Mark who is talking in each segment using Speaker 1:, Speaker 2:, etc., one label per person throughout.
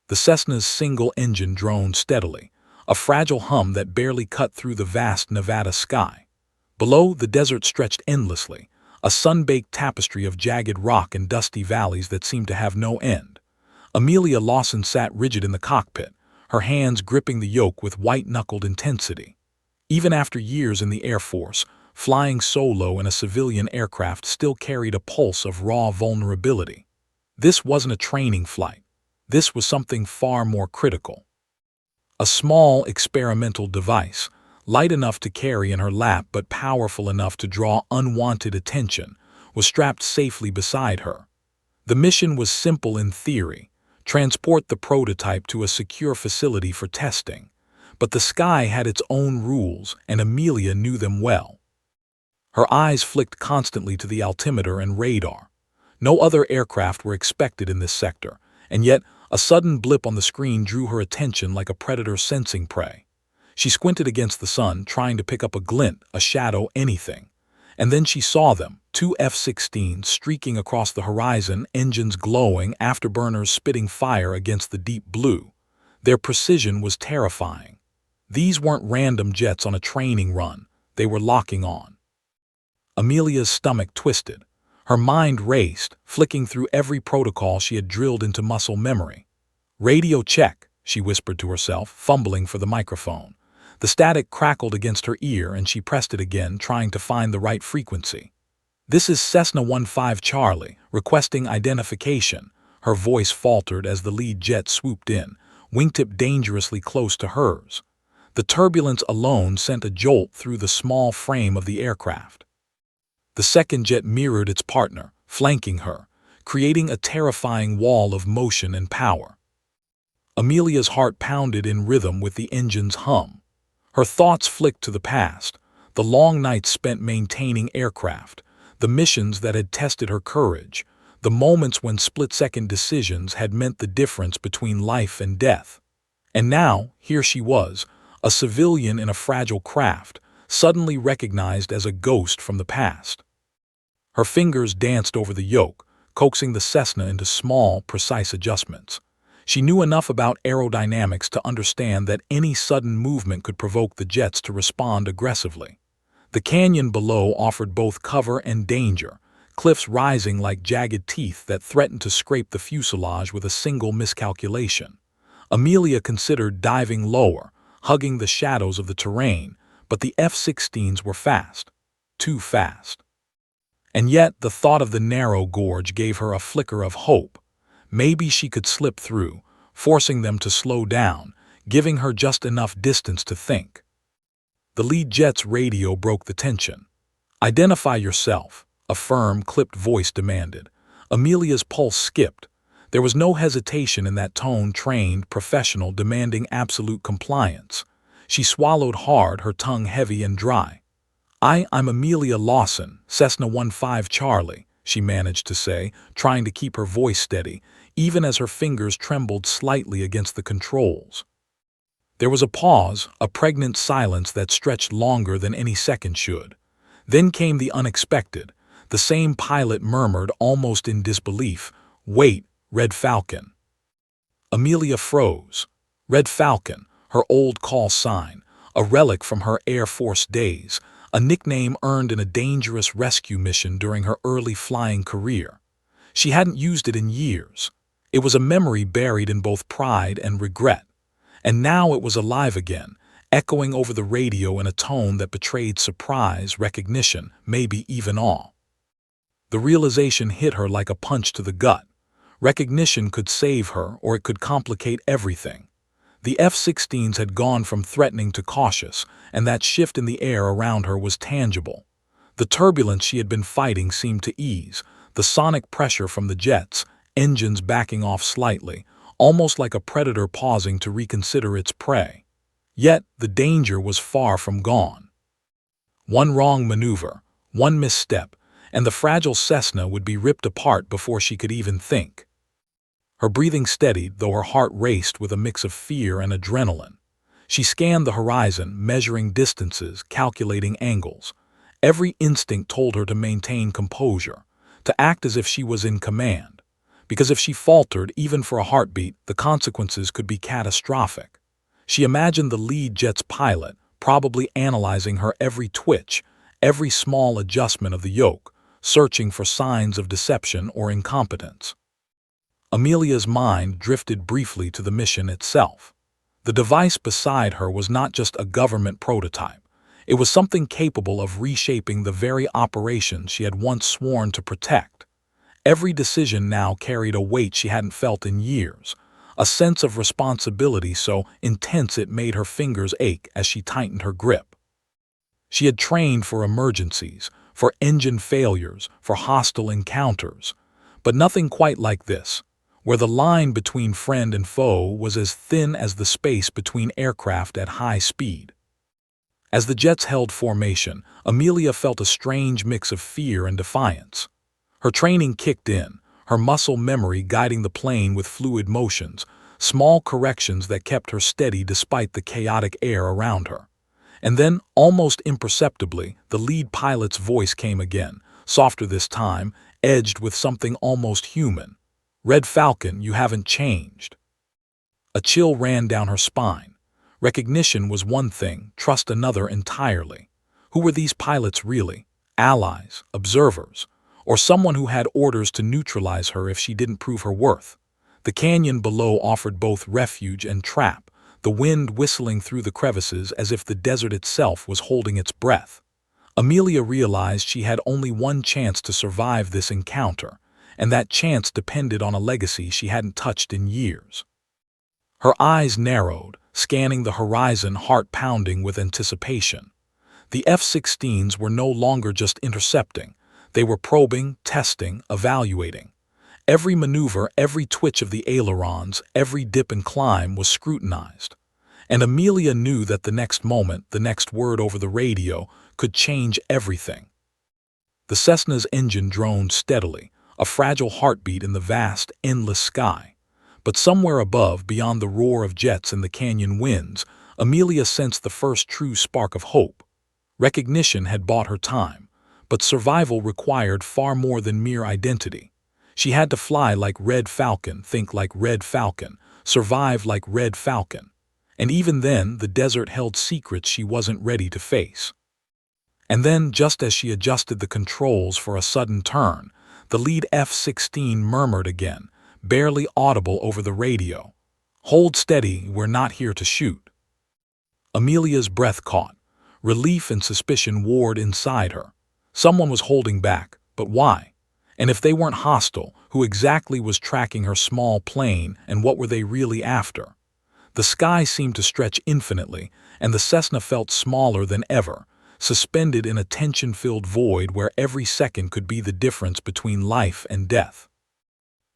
Speaker 1: The Cessna's single engine droned steadily, a fragile hum that barely cut through the vast Nevada sky. Below, the desert stretched endlessly, a sun-baked tapestry of jagged rock and dusty valleys that seemed to have no end. Amelia Lawson sat rigid in the cockpit, her hands gripping the yoke with white-knuckled intensity. Even after years in the Air Force, flying solo in a civilian aircraft still carried a pulse of raw vulnerability. This wasn't a training flight. This was something far more critical. A small experimental device, light enough to carry in her lap but powerful enough to draw unwanted attention, was strapped safely beside her. The mission was simple in theory: transport the prototype to a secure facility for testing. But the sky had its own rules, and Amelia knew them well. Her eyes flicked constantly to the altimeter and radar. No other aircraft were expected in this sector, and yet a sudden blip on the screen drew her attention like a predator sensing prey. She squinted against the sun, trying to pick up a glint, a shadow, anything. And then she saw them, two F-16s streaking across the horizon, engines glowing, afterburners spitting fire against the deep blue. Their precision was terrifying. These weren't random jets on a training run. They were locking on. Amelia's stomach twisted. Her mind raced, flicking through every protocol she had drilled into muscle memory. "Radio check," she whispered to herself, fumbling for the microphone. The static crackled against her ear and she pressed it again, trying to find the right frequency. "This is Cessna 15 Charlie, requesting identification." Her voice faltered as the lead jet swooped in, wingtip dangerously close to hers. The turbulence alone sent a jolt through the small frame of the aircraft. The second jet mirrored its partner, flanking her, creating a terrifying wall of motion and power. Amelia's heart pounded in rhythm with the engine's hum. Her thoughts flicked to the past, the long nights spent maintaining aircraft, the missions that had tested her courage, the moments when split-second decisions had meant the difference between life and death. And now, here she was, a civilian in a fragile craft, suddenly recognized as a ghost from the past. Her fingers danced over the yoke, coaxing the Cessna into small, precise adjustments. She knew enough about aerodynamics to understand that any sudden movement could provoke the jets to respond aggressively. The canyon below offered both cover and danger, cliffs rising like jagged teeth that threatened to scrape the fuselage with a single miscalculation. Amelia considered diving lower, hugging the shadows of the terrain, but the F-16s were fast. Too fast. And yet the thought of the narrow gorge gave her a flicker of hope. Maybe she could slip through, forcing them to slow down, giving her just enough distance to think. The lead jet's radio broke the tension. "Identify yourself," a firm, clipped voice demanded. Amelia's pulse skipped. There was no hesitation in that tone, trained, professional, demanding absolute compliance. She swallowed hard, her tongue heavy and dry. I'm Amelia Lawson, Cessna 15 Charlie," she managed to say, trying to keep her voice steady, even as her fingers trembled slightly against the controls. There was a pause, a pregnant silence that stretched longer than any second should. Then came the unexpected. The same pilot murmured, almost in disbelief, "Wait, Red Falcon." Amelia froze. Red Falcon, her old call sign, a relic from her Air Force days, a nickname earned in a dangerous rescue mission during her early flying career. She hadn't used it in years. It was a memory buried in both pride and regret. And now it was alive again, echoing over the radio in a tone that betrayed surprise, recognition, maybe even awe. The realization hit her like a punch to the gut. Recognition could save her, or it could complicate everything. The F-16s had gone from threatening to cautious, and that shift in the air around her was tangible. The turbulence she had been fighting seemed to ease, the sonic pressure from the jets, engines backing off slightly, almost like a predator pausing to reconsider its prey. Yet the danger was far from gone. One wrong maneuver, one misstep, and the fragile Cessna would be ripped apart before she could even think. Her breathing steadied, though her heart raced with a mix of fear and adrenaline. She scanned the horizon, measuring distances, calculating angles. Every instinct told her to maintain composure, to act as if she was in command. because if she faltered even for a heartbeat, the consequences could be catastrophic. She imagined the lead jet's pilot probably analyzing her every twitch, every small adjustment of the yoke, searching for signs of deception or incompetence. Amelia's mind drifted briefly to the mission itself. The device beside her was not just a government prototype. It was something capable of reshaping the very operations she had once sworn to protect. Every decision now carried a weight she hadn't felt in years, a sense of responsibility so intense it made her fingers ache as she tightened her grip. She had trained for emergencies, for engine failures, for hostile encounters, but nothing quite like this, where the line between friend and foe was as thin as the space between aircraft at high speed. As the jets held formation, Amelia felt a strange mix of fear and defiance. Her training kicked in, her muscle memory guiding the plane with fluid motions, small corrections that kept her steady despite the chaotic air around her. And then, almost imperceptibly, the lead pilot's voice came again, softer this time, edged with something almost human. "Red Falcon, you haven't changed." A chill ran down her spine. Recognition was one thing, trust another entirely. Who were these pilots really? Allies, observers, or someone who had orders to neutralize her if she didn't prove her worth? The canyon below offered both refuge and trap, the wind whistling through the crevices as if the desert itself was holding its breath. Amelia realized she had only one chance to survive this encounter, and that chance depended on a legacy she hadn't touched in years. Her eyes narrowed, scanning the horizon, heart pounding with anticipation. The F-16s were no longer just intercepting. They were probing, testing, evaluating. Every maneuver, every twitch of the ailerons, every dip and climb was scrutinized. And Amelia knew that the next moment, the next word over the radio, could change everything. The Cessna's engine droned steadily, a fragile heartbeat in the vast, endless sky. But somewhere above, beyond the roar of jets and the canyon winds, Amelia sensed the first true spark of hope. Recognition had bought her time, but survival required far more than mere identity. She had to fly like Red Falcon, think like Red Falcon, survive like Red Falcon. And even then, the desert held secrets she wasn't ready to face. And then, just as she adjusted the controls for a sudden turn, the lead F-16 murmured again, barely audible over the radio. "Hold steady, we're not here to shoot." Amelia's breath caught. Relief and suspicion warred inside her. Someone was holding back, but why? And if they weren't hostile, who exactly was tracking her small plane, and what were they really after? The sky seemed to stretch infinitely, and the Cessna felt smaller than ever, suspended in a tension-filled void where every second could be the difference between life and death.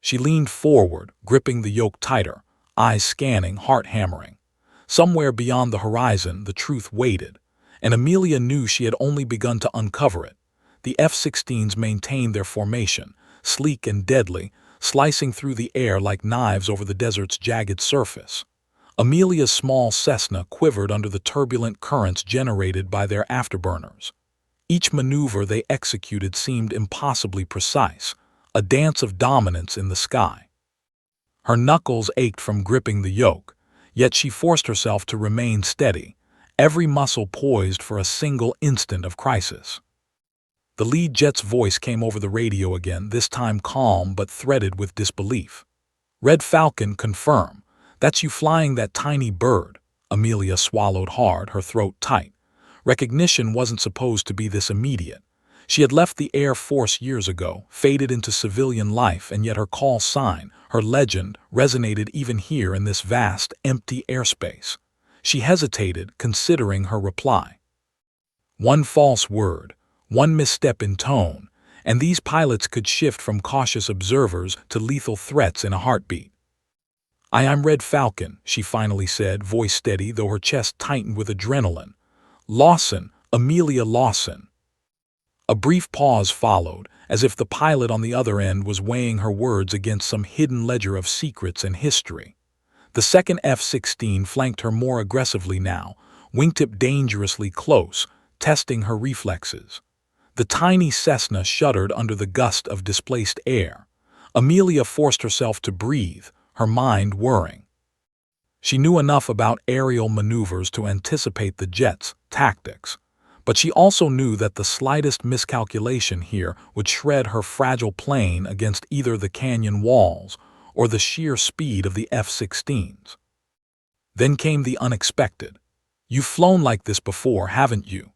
Speaker 1: She leaned forward, gripping the yoke tighter, eyes scanning, heart hammering. Somewhere beyond the horizon, the truth waited, and Amelia knew she had only begun to uncover it. The F-16s maintained their formation, sleek and deadly, slicing through the air like knives over the desert's jagged surface. Amelia's small Cessna quivered under the turbulent currents generated by their afterburners. Each maneuver they executed seemed impossibly precise, a dance of dominance in the sky. Her knuckles ached from gripping the yoke, yet she forced herself to remain steady, every muscle poised for a single instant of crisis. The lead jet's voice came over the radio again, this time calm but threaded with disbelief. "Red Falcon, confirm. That's you flying that tiny bird." Amelia swallowed hard, her throat tight. Recognition wasn't supposed to be this immediate. She had left the Air Force years ago, faded into civilian life, and yet her call sign, her legend, resonated even here in this vast, empty airspace. She hesitated, considering her reply. One false word, one misstep in tone, and these pilots could shift from cautious observers to lethal threats in a heartbeat. "I'm Red Falcon," she finally said, voice steady though her chest tightened with adrenaline. "Lawson, Amelia Lawson." A brief pause followed, as if the pilot on the other end was weighing her words against some hidden ledger of secrets and history. The second F-16 flanked her more aggressively now, wingtip dangerously close, testing her reflexes. The tiny Cessna shuddered under the gust of displaced air. Amelia forced herself to breathe, her mind whirring. She knew enough about aerial maneuvers to anticipate the jet's tactics, but she also knew that the slightest miscalculation here would shred her fragile plane against either the canyon walls or the sheer speed of the F-16s. Then came the unexpected. "You've flown like this before, haven't you?"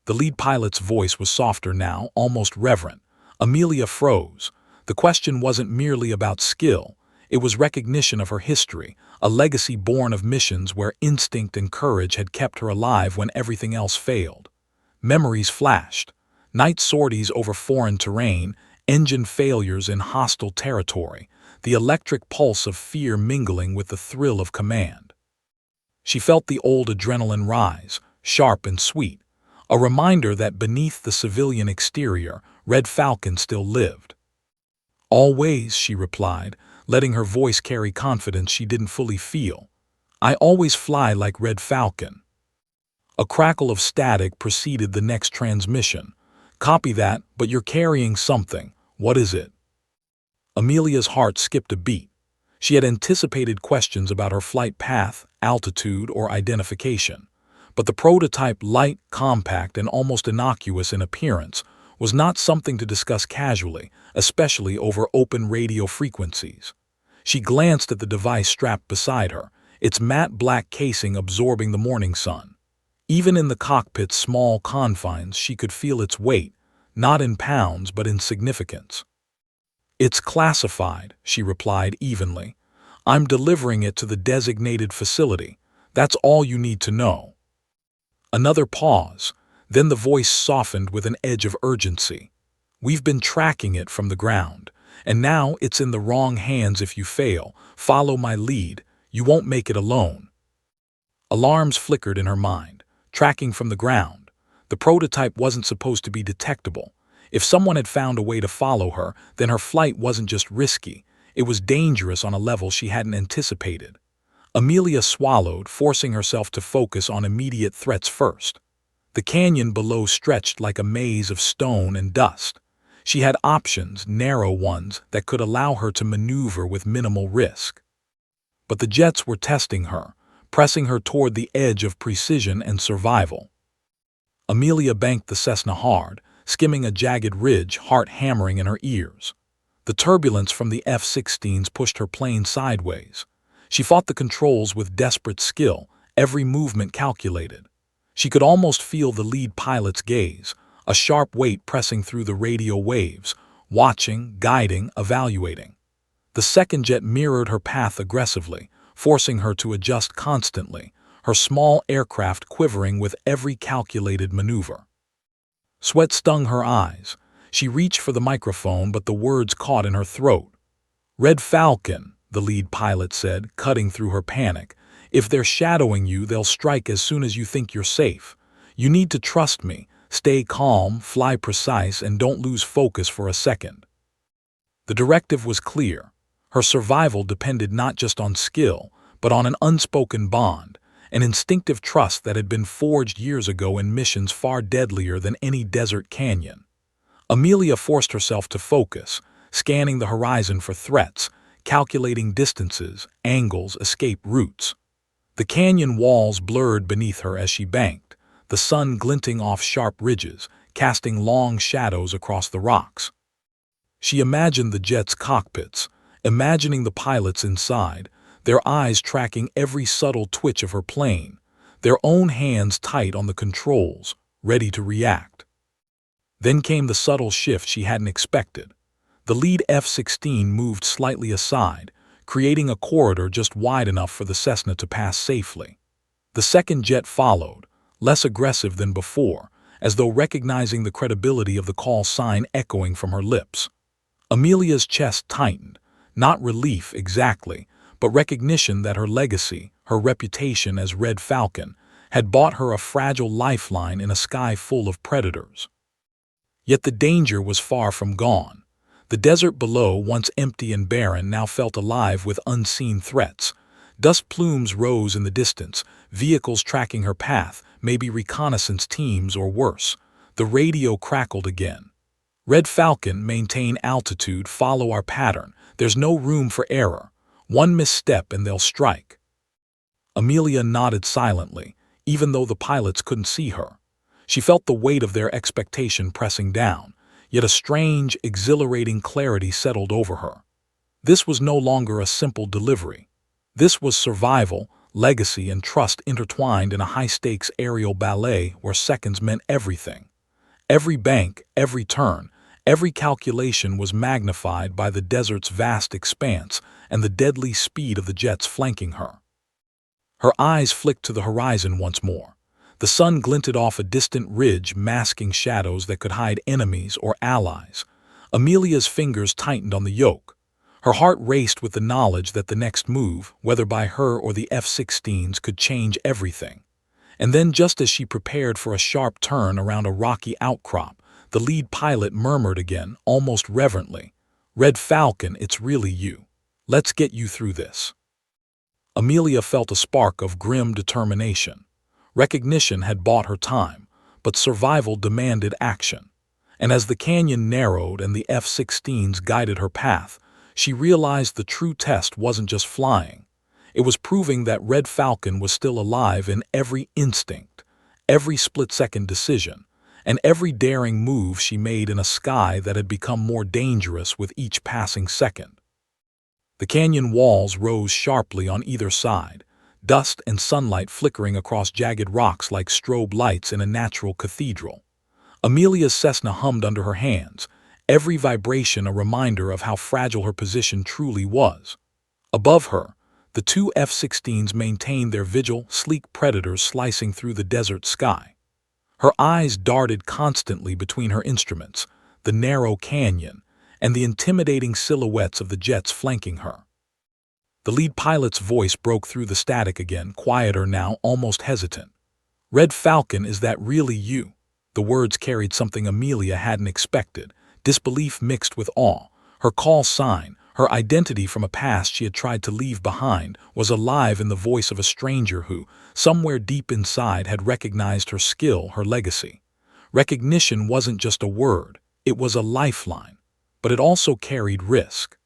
Speaker 1: The lead pilot's voice was softer now, almost reverent. Amelia froze. The question wasn't merely about skill. It was recognition of her history, a legacy born of missions where instinct and courage had kept her alive when everything else failed. Memories flashed. Night sorties over foreign terrain, engine failures in hostile territory, the electric pulse of fear mingling with the thrill of command. She felt the old adrenaline rise, sharp and sweet, a reminder that beneath the civilian exterior, Red Falcon still lived. "Always," she replied, letting her voice carry confidence she didn't fully feel. "I always fly like Red Falcon." A crackle of static preceded the next transmission. "Copy that, but you're carrying something. What is it?" Amelia's heart skipped a beat. She had anticipated questions about her flight path, altitude, or identification. But the prototype, light, compact, and almost innocuous in appearance, was not something to discuss casually, especially over open radio frequencies. She glanced at the device strapped beside her, its matte black casing absorbing the morning sun. Even in the cockpit's small confines, she could feel its weight, not in pounds but in significance. "It's classified," she replied evenly. "I'm delivering it to the designated facility. That's all you need to know." Another pause, then the voice softened with an edge of urgency. "We've been tracking it from the ground, and now it's in the wrong hands if you fail. Follow my lead. You won't make it alone." Alarms flickered in her mind. Tracking from the ground. The prototype wasn't supposed to be detectable. If someone had found a way to follow her, then her flight wasn't just risky. It was dangerous on a level she hadn't anticipated. Amelia swallowed, forcing herself to focus on immediate threats first. The canyon below stretched like a maze of stone and dust. She had options, narrow ones, that could allow her to maneuver with minimal risk. But the jets were testing her, pressing her toward the edge of precision and survival. Amelia banked the Cessna hard, skimming a jagged ridge, heart hammering in her ears. The turbulence from the F-16s pushed her plane sideways. She fought the controls with desperate skill, every movement calculated. She could almost feel the lead pilot's gaze, a sharp weight pressing through the radio waves, watching, guiding, evaluating. The second jet mirrored her path aggressively, forcing her to adjust constantly, her small aircraft quivering with every calculated maneuver. Sweat stung her eyes. She reached for the microphone, but the words caught in her throat. "Red Falcon," the lead pilot said, cutting through her panic. "If they're shadowing you, they'll strike as soon as you think you're safe. You need to trust me. Stay calm, fly precise, and don't lose focus for a second." The directive was clear. Her survival depended not just on skill, but on an unspoken bond, an instinctive trust that had been forged years ago in missions far deadlier than any desert canyon. Amelia forced herself to focus, scanning the horizon for threats, calculating distances, angles, escape routes. The canyon walls blurred beneath her as she banked, the sun glinting off sharp ridges, casting long shadows across the rocks. She imagined the jet's cockpits, imagining the pilots inside, their eyes tracking every subtle twitch of her plane, their own hands tight on the controls, ready to react. Then came the subtle shift she hadn't expected. The lead F-16 moved slightly aside, creating a corridor just wide enough for the Cessna to pass safely. The second jet followed, less aggressive than before, as though recognizing the credibility of the call sign echoing from her lips. Amelia's chest tightened, not relief exactly, but recognition that her legacy, her reputation as Red Falcon, had bought her a fragile lifeline in a sky full of predators. Yet the danger was far from gone. The desert below, once empty and barren, now felt alive with unseen threats. Dust plumes rose in the distance, vehicles tracking her path, maybe reconnaissance teams or worse. The radio crackled again. "Red Falcon, maintain altitude, follow our pattern. There's no room for error. One misstep and they'll strike. Amelia nodded silently, even though the pilots couldn't see her. She felt the weight of their expectation pressing down, yet a strange, exhilarating clarity settled over her. This was no longer a simple delivery. This was survival, legacy, and trust intertwined in a high-stakes aerial ballet where seconds meant everything. Every bank, every turn, every calculation was magnified by the desert's vast expanse and the deadly speed of the jets flanking her. Her eyes flicked to the horizon once more. The sun glinted off a distant ridge, masking shadows that could hide enemies or allies. Amelia's fingers tightened on the yoke. Her heart raced with the knowledge that the next move, whether by her or the F-16s, could change everything. And then, just as she prepared for a sharp turn around a rocky outcrop, the lead pilot murmured again, almost reverently, "Red Falcon, it's really you. Let's get you through this." Amelia felt a spark of grim determination. Recognition had bought her time, but survival demanded action. And as the canyon narrowed and the F-16s guided her path, she realized the true test wasn't just flying. It was proving that Red Falcon was still alive in every instinct, every split-second decision, and every daring move she made in a sky that had become more dangerous with each passing second. The canyon walls rose sharply on either side, dust and sunlight flickering across jagged rocks like strobe lights in a natural cathedral. Amelia's Cessna hummed under her hands, every vibration a reminder of how fragile her position truly was. Above her, the two F-16s maintained their vigil, sleek predators slicing through the desert sky. Her eyes darted constantly between her instruments, the narrow canyon, and the intimidating silhouettes of the jets flanking her. The lead pilot's voice broke through the static again, quieter now, almost hesitant. "Red Falcon, is that really you?" The words carried something Amelia hadn't expected, disbelief mixed with awe. Her call sign, her identity from a past she had tried to leave behind, was alive in the voice of a stranger who, somewhere deep inside, had recognized her skill, her legacy. Recognition wasn't just a word, it was a lifeline, but it also carried risk.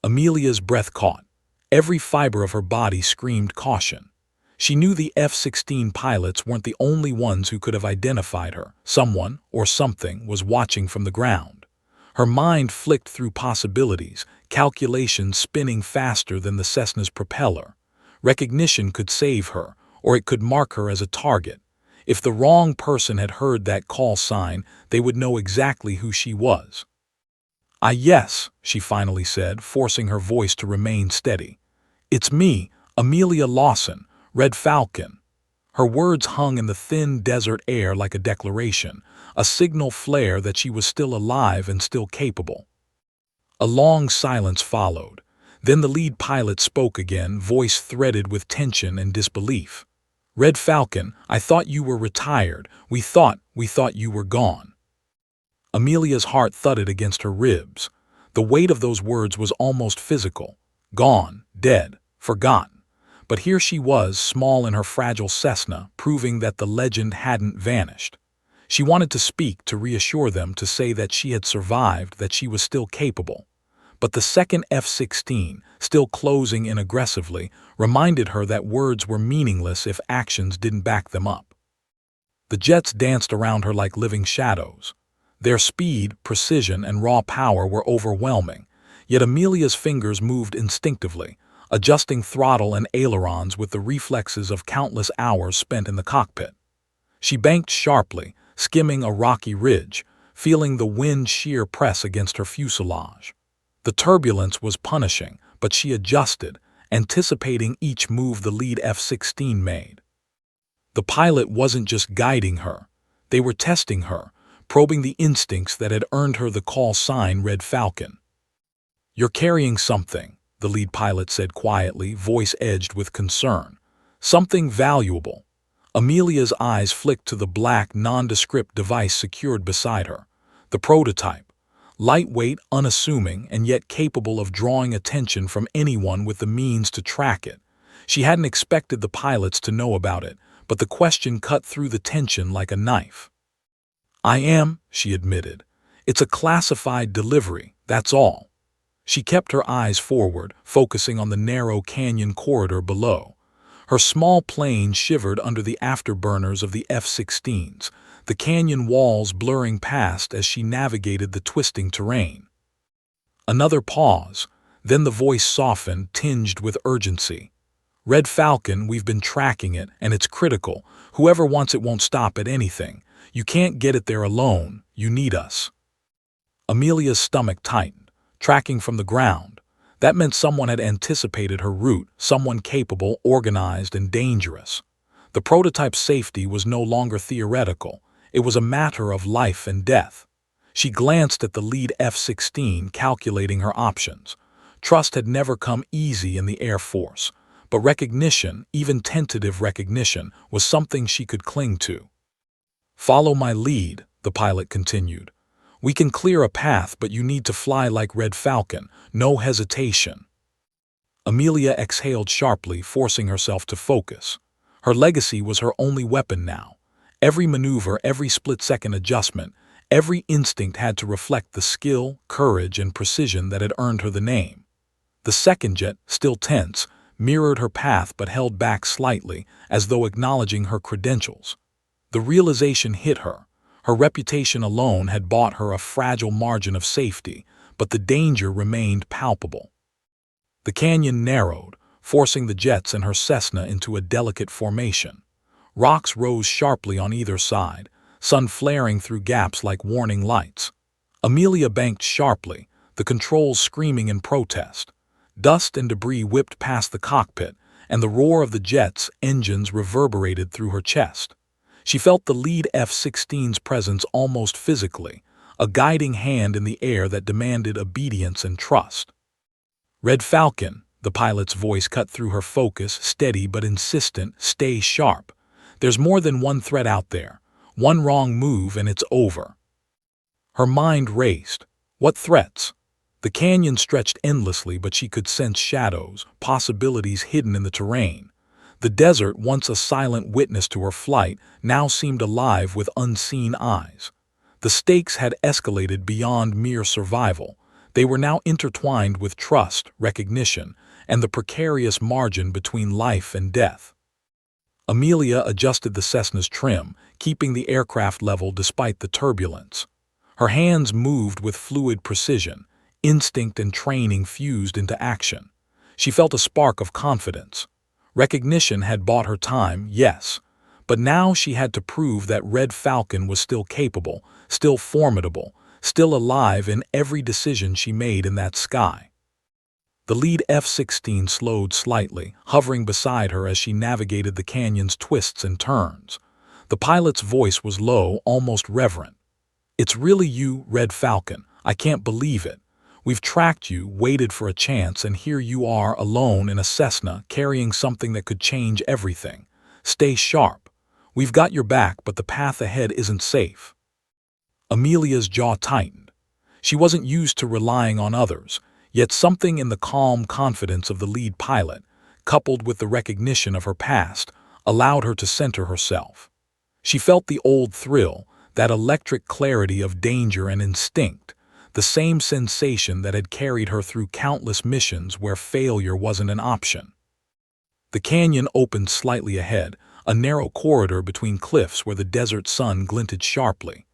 Speaker 1: Amelia's breath caught. Every fiber of her body screamed caution. She knew the F-16 pilots weren't the only ones who could have identified her. Someone, or something, was watching from the ground. Her mind flicked through possibilities, calculations spinning faster than the Cessna's propeller. Recognition could save her, or it could mark her as a target. If the wrong person had heard that call sign, they would know exactly who she was. Yes," she finally said, forcing her voice to remain steady. "It's me, Amelia Lawson, Red Falcon." Her words hung in the thin desert air like a declaration, a signal flare that she was still alive and still capable. A long silence followed. Then the lead pilot spoke again, voice threaded with tension and disbelief. "Red Falcon, I thought you were retired. We thought you were gone." Amelia's heart thudded against her ribs. The weight of those words was almost physical. Gone, dead, forgotten. But here she was, small in her fragile Cessna, proving that the legend hadn't vanished. She wanted to speak, to reassure them, to say that she had survived, that she was still capable. But the second F-16, still closing in aggressively, reminded her that words were meaningless if actions didn't back them up. The jets danced around her like living shadows. Their speed, precision, and raw power were overwhelming, yet Amelia's fingers moved instinctively, adjusting throttle and ailerons with the reflexes of countless hours spent in the cockpit. She banked sharply, skimming a rocky ridge, feeling the wind shear press against her fuselage. The turbulence was punishing, but she adjusted, anticipating each move the lead F-16 made. The pilot wasn't just guiding her, they were testing her, probing the instincts that had earned her the call sign Red Falcon. "You're carrying something," the lead pilot said quietly, voice edged with concern. "Something valuable." Amelia's eyes flicked to the black, nondescript device secured beside her. The prototype. Lightweight, unassuming, and yet capable of drawing attention from anyone with the means to track it. She hadn't expected the pilots to know about it, but the question cut through the tension like a knife. "I am," she admitted. "It's a classified delivery, that's all." She kept her eyes forward, focusing on the narrow canyon corridor below. Her small plane shivered under the afterburners of the F-16s, the canyon walls blurring past as she navigated the twisting terrain. Another pause, then the voice softened, tinged with urgency. "Red Falcon, we've been tracking it, and it's critical. Whoever wants it won't stop at anything. You can't get it there alone. You need us." Amelia's stomach tightened, tracking from the ground. That meant someone had anticipated her route, someone capable, organized, and dangerous. The prototype's safety was no longer theoretical. It was a matter of life and death. She glanced at the lead F-16, calculating her options. Trust had never come easy in the Air Force, but recognition, even tentative recognition, was something she could cling to. "Follow my lead," the pilot continued. "We can clear a path, but you need to fly like Red Falcon, no hesitation." Amelia exhaled sharply, forcing herself to focus. Her legacy was her only weapon now. Every maneuver, every split-second adjustment, every instinct had to reflect the skill, courage, and precision that had earned her the name. The second jet, still tense, mirrored her path but held back slightly, as though acknowledging her credentials. The realization hit her. Her reputation alone had bought her a fragile margin of safety, but the danger remained palpable. The canyon narrowed, forcing the jets and her Cessna into a delicate formation. Rocks rose sharply on either side, sun flaring through gaps like warning lights. Amelia banked sharply, the controls screaming in protest. Dust and debris whipped past the cockpit, and the roar of the jet's engines reverberated through her chest. She felt the lead F-16's presence almost physically, a guiding hand in the air that demanded obedience and trust. "Red Falcon," the pilot's voice cut through her focus, steady but insistent, "stay sharp. There's more than one threat out there. One wrong move and it's over." Her mind raced. What threats? The canyon stretched endlessly, but she could sense shadows, possibilities hidden in the terrain. The desert, once a silent witness to her flight, now seemed alive with unseen eyes. The stakes had escalated beyond mere survival. They were now intertwined with trust, recognition, and the precarious margin between life and death. Amelia adjusted the Cessna's trim, keeping the aircraft level despite the turbulence. Her hands moved with fluid precision, instinct and training fused into action. She felt a spark of confidence. Recognition had bought her time, yes, but now she had to prove that Red Falcon was still capable, still formidable, still alive in every decision she made in that sky. The lead F-16 slowed slightly, hovering beside her as she navigated the canyon's twists and turns. The pilot's voice was low, almost reverent. "It's really you, Red Falcon. I can't believe it. We've tracked you, waited for a chance, and here you are alone in a Cessna, carrying something that could change everything. Stay sharp. We've got your back, but the path ahead isn't safe." Amelia's jaw tightened. She wasn't used to relying on others, yet something in the calm confidence of the lead pilot, coupled with the recognition of her past, allowed her to center herself. She felt the old thrill, that electric clarity of danger and instinct, the same sensation that had carried her through countless missions where failure wasn't an option. The canyon opened slightly ahead, a narrow corridor between cliffs where the desert sun glinted sharply.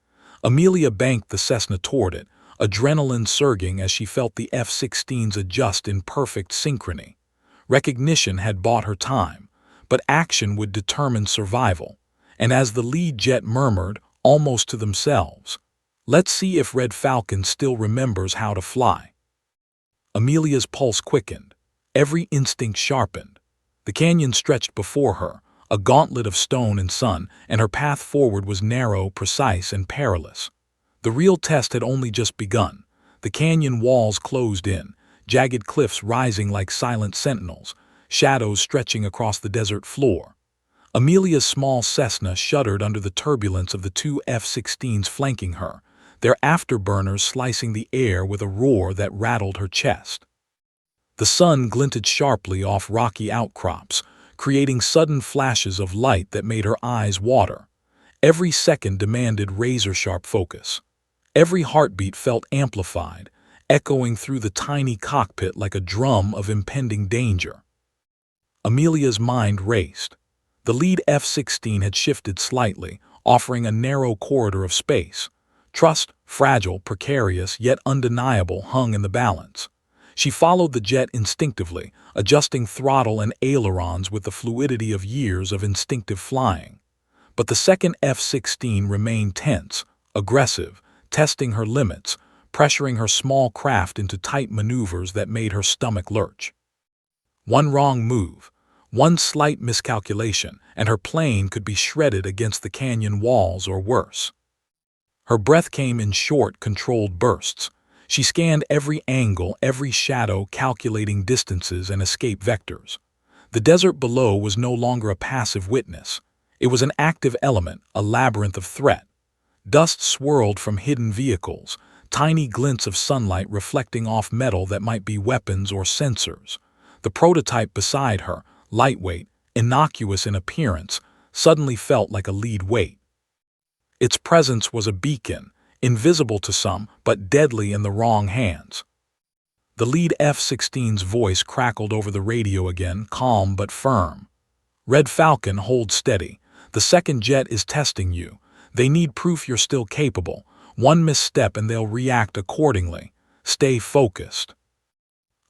Speaker 1: Amelia banked the Cessna toward it, adrenaline surging as she felt the F-16s adjust in perfect synchrony. Recognition had bought her time, but action would determine survival. And as the lead jet murmured, almost to themselves, "Let's see if Red Falcon still remembers how to fly." Amelia's pulse quickened, every instinct sharpened. The canyon stretched before her, a gauntlet of stone and sun, and her path forward was narrow, precise, and perilous. The real test had only just begun. The canyon walls closed in, jagged cliffs rising like silent sentinels, shadows stretching across the desert floor. Amelia's small Cessna shuddered under the turbulence of the two F-16s flanking her, their afterburners slicing the air with a roar that rattled her chest. The sun glinted sharply off rocky outcrops, creating sudden flashes of light that made her eyes water. Every second demanded razor-sharp focus. Every heartbeat felt amplified, echoing through the tiny cockpit like a drum of impending danger. Amelia's mind raced. The lead F-16 had shifted slightly, offering a narrow corridor of space. Trust, fragile, precarious, yet undeniable, hung in the balance. She followed the jet instinctively, adjusting throttle and ailerons with the fluidity of years of instinctive flying. But the second F-16 remained tense, aggressive, testing her limits, pressuring her small craft into tight maneuvers that made her stomach lurch. One wrong move, one slight miscalculation, and her plane could be shredded against the canyon walls or worse. Her breath came in short, controlled bursts. She scanned every angle, every shadow, calculating distances and escape vectors. The desert below was no longer a passive witness. It was an active element, a labyrinth of threat. Dust swirled from hidden vehicles, tiny glints of sunlight reflecting off metal that might be weapons or sensors. The prototype beside her, lightweight, innocuous in appearance, suddenly felt like a lead weight. Its presence was a beacon, invisible to some, but deadly in the wrong hands. The lead F-16's voice crackled over the radio again, calm but firm. "Red Falcon, hold steady. The second jet is testing you. They need proof you're still capable. One misstep and they'll react accordingly. Stay focused."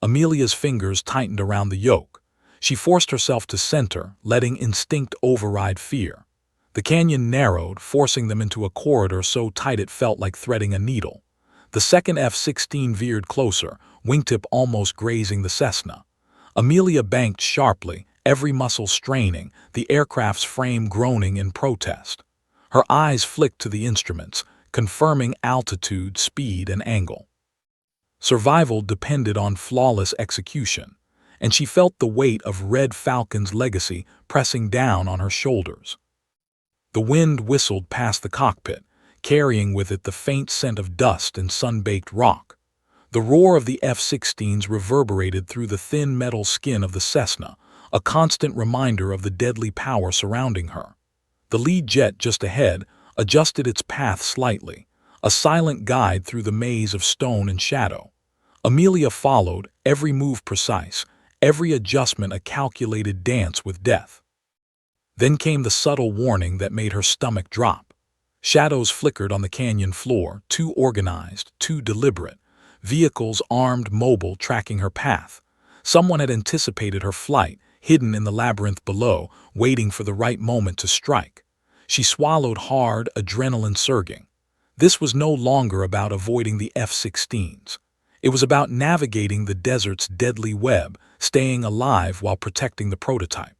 Speaker 1: Amelia's fingers tightened around the yoke. She forced herself to center, letting instinct override fear. The canyon narrowed, forcing them into a corridor so tight it felt like threading a needle. The second F-16 veered closer, wingtip almost grazing the Cessna. Amelia banked sharply, every muscle straining, the aircraft's frame groaning in protest. Her eyes flicked to the instruments, confirming altitude, speed, and angle. Survival depended on flawless execution, and she felt the weight of Red Falcon's legacy pressing down on her shoulders. The wind whistled past the cockpit, carrying with it the faint scent of dust and sun-baked rock. The roar of the F-16s reverberated through the thin metal skin of the Cessna, a constant reminder of the deadly power surrounding her. The lead jet just ahead adjusted its path slightly, a silent guide through the maze of stone and shadow. Amelia followed, every move precise, every adjustment a calculated dance with death. Then came the subtle warning that made her stomach drop. Shadows flickered on the canyon floor, too organized, too deliberate. Vehicles armed, mobile, tracking her path. Someone had anticipated her flight, hidden in the labyrinth below, waiting for the right moment to strike. She swallowed hard, adrenaline surging. This was no longer about avoiding the F-16s. It was about navigating the desert's deadly web, staying alive while protecting the prototype.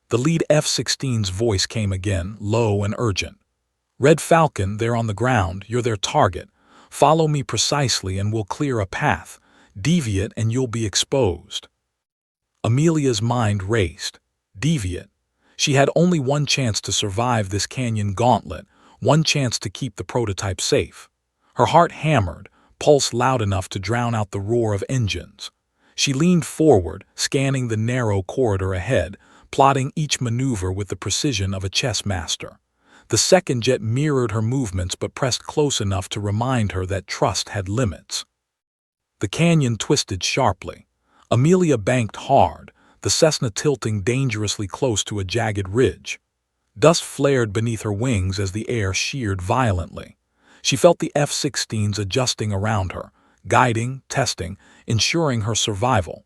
Speaker 1: The lead F-16's voice came again, low and urgent. "Red Falcon, they're on the ground, you're their target. Follow me precisely and we'll clear a path. Deviate and you'll be exposed." Amelia's mind raced. Deviate. She had only one chance to survive this canyon gauntlet, one chance to keep the prototype safe. Her heart hammered, pulse loud enough to drown out the roar of engines. She leaned forward, scanning the narrow corridor ahead, plotting each maneuver with the precision of a chess master. The second jet mirrored her movements but pressed close enough to remind her that trust had limits. The canyon twisted sharply. Amelia banked hard, the Cessna tilting dangerously close to a jagged ridge. Dust flared beneath her wings as the air sheared violently. She felt the F-16s adjusting around her, guiding, testing, ensuring her survival.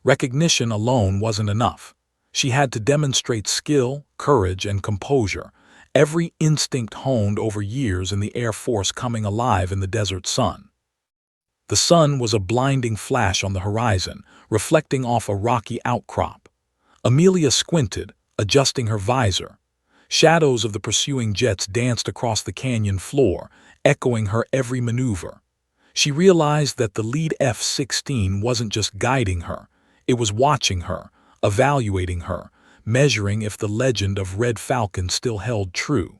Speaker 1: Recognition alone wasn't enough. She had to demonstrate skill, courage, and composure, every instinct honed over years in the Air Force coming alive in the desert sun. The sun was a blinding flash on the horizon, reflecting off a rocky outcrop. Amelia squinted, adjusting her visor. Shadows of the pursuing jets danced across the canyon floor, echoing her every maneuver. She realized that the lead F-16 wasn't just guiding her, it was watching her, evaluating her, measuring if the legend of Red Falcon still held true.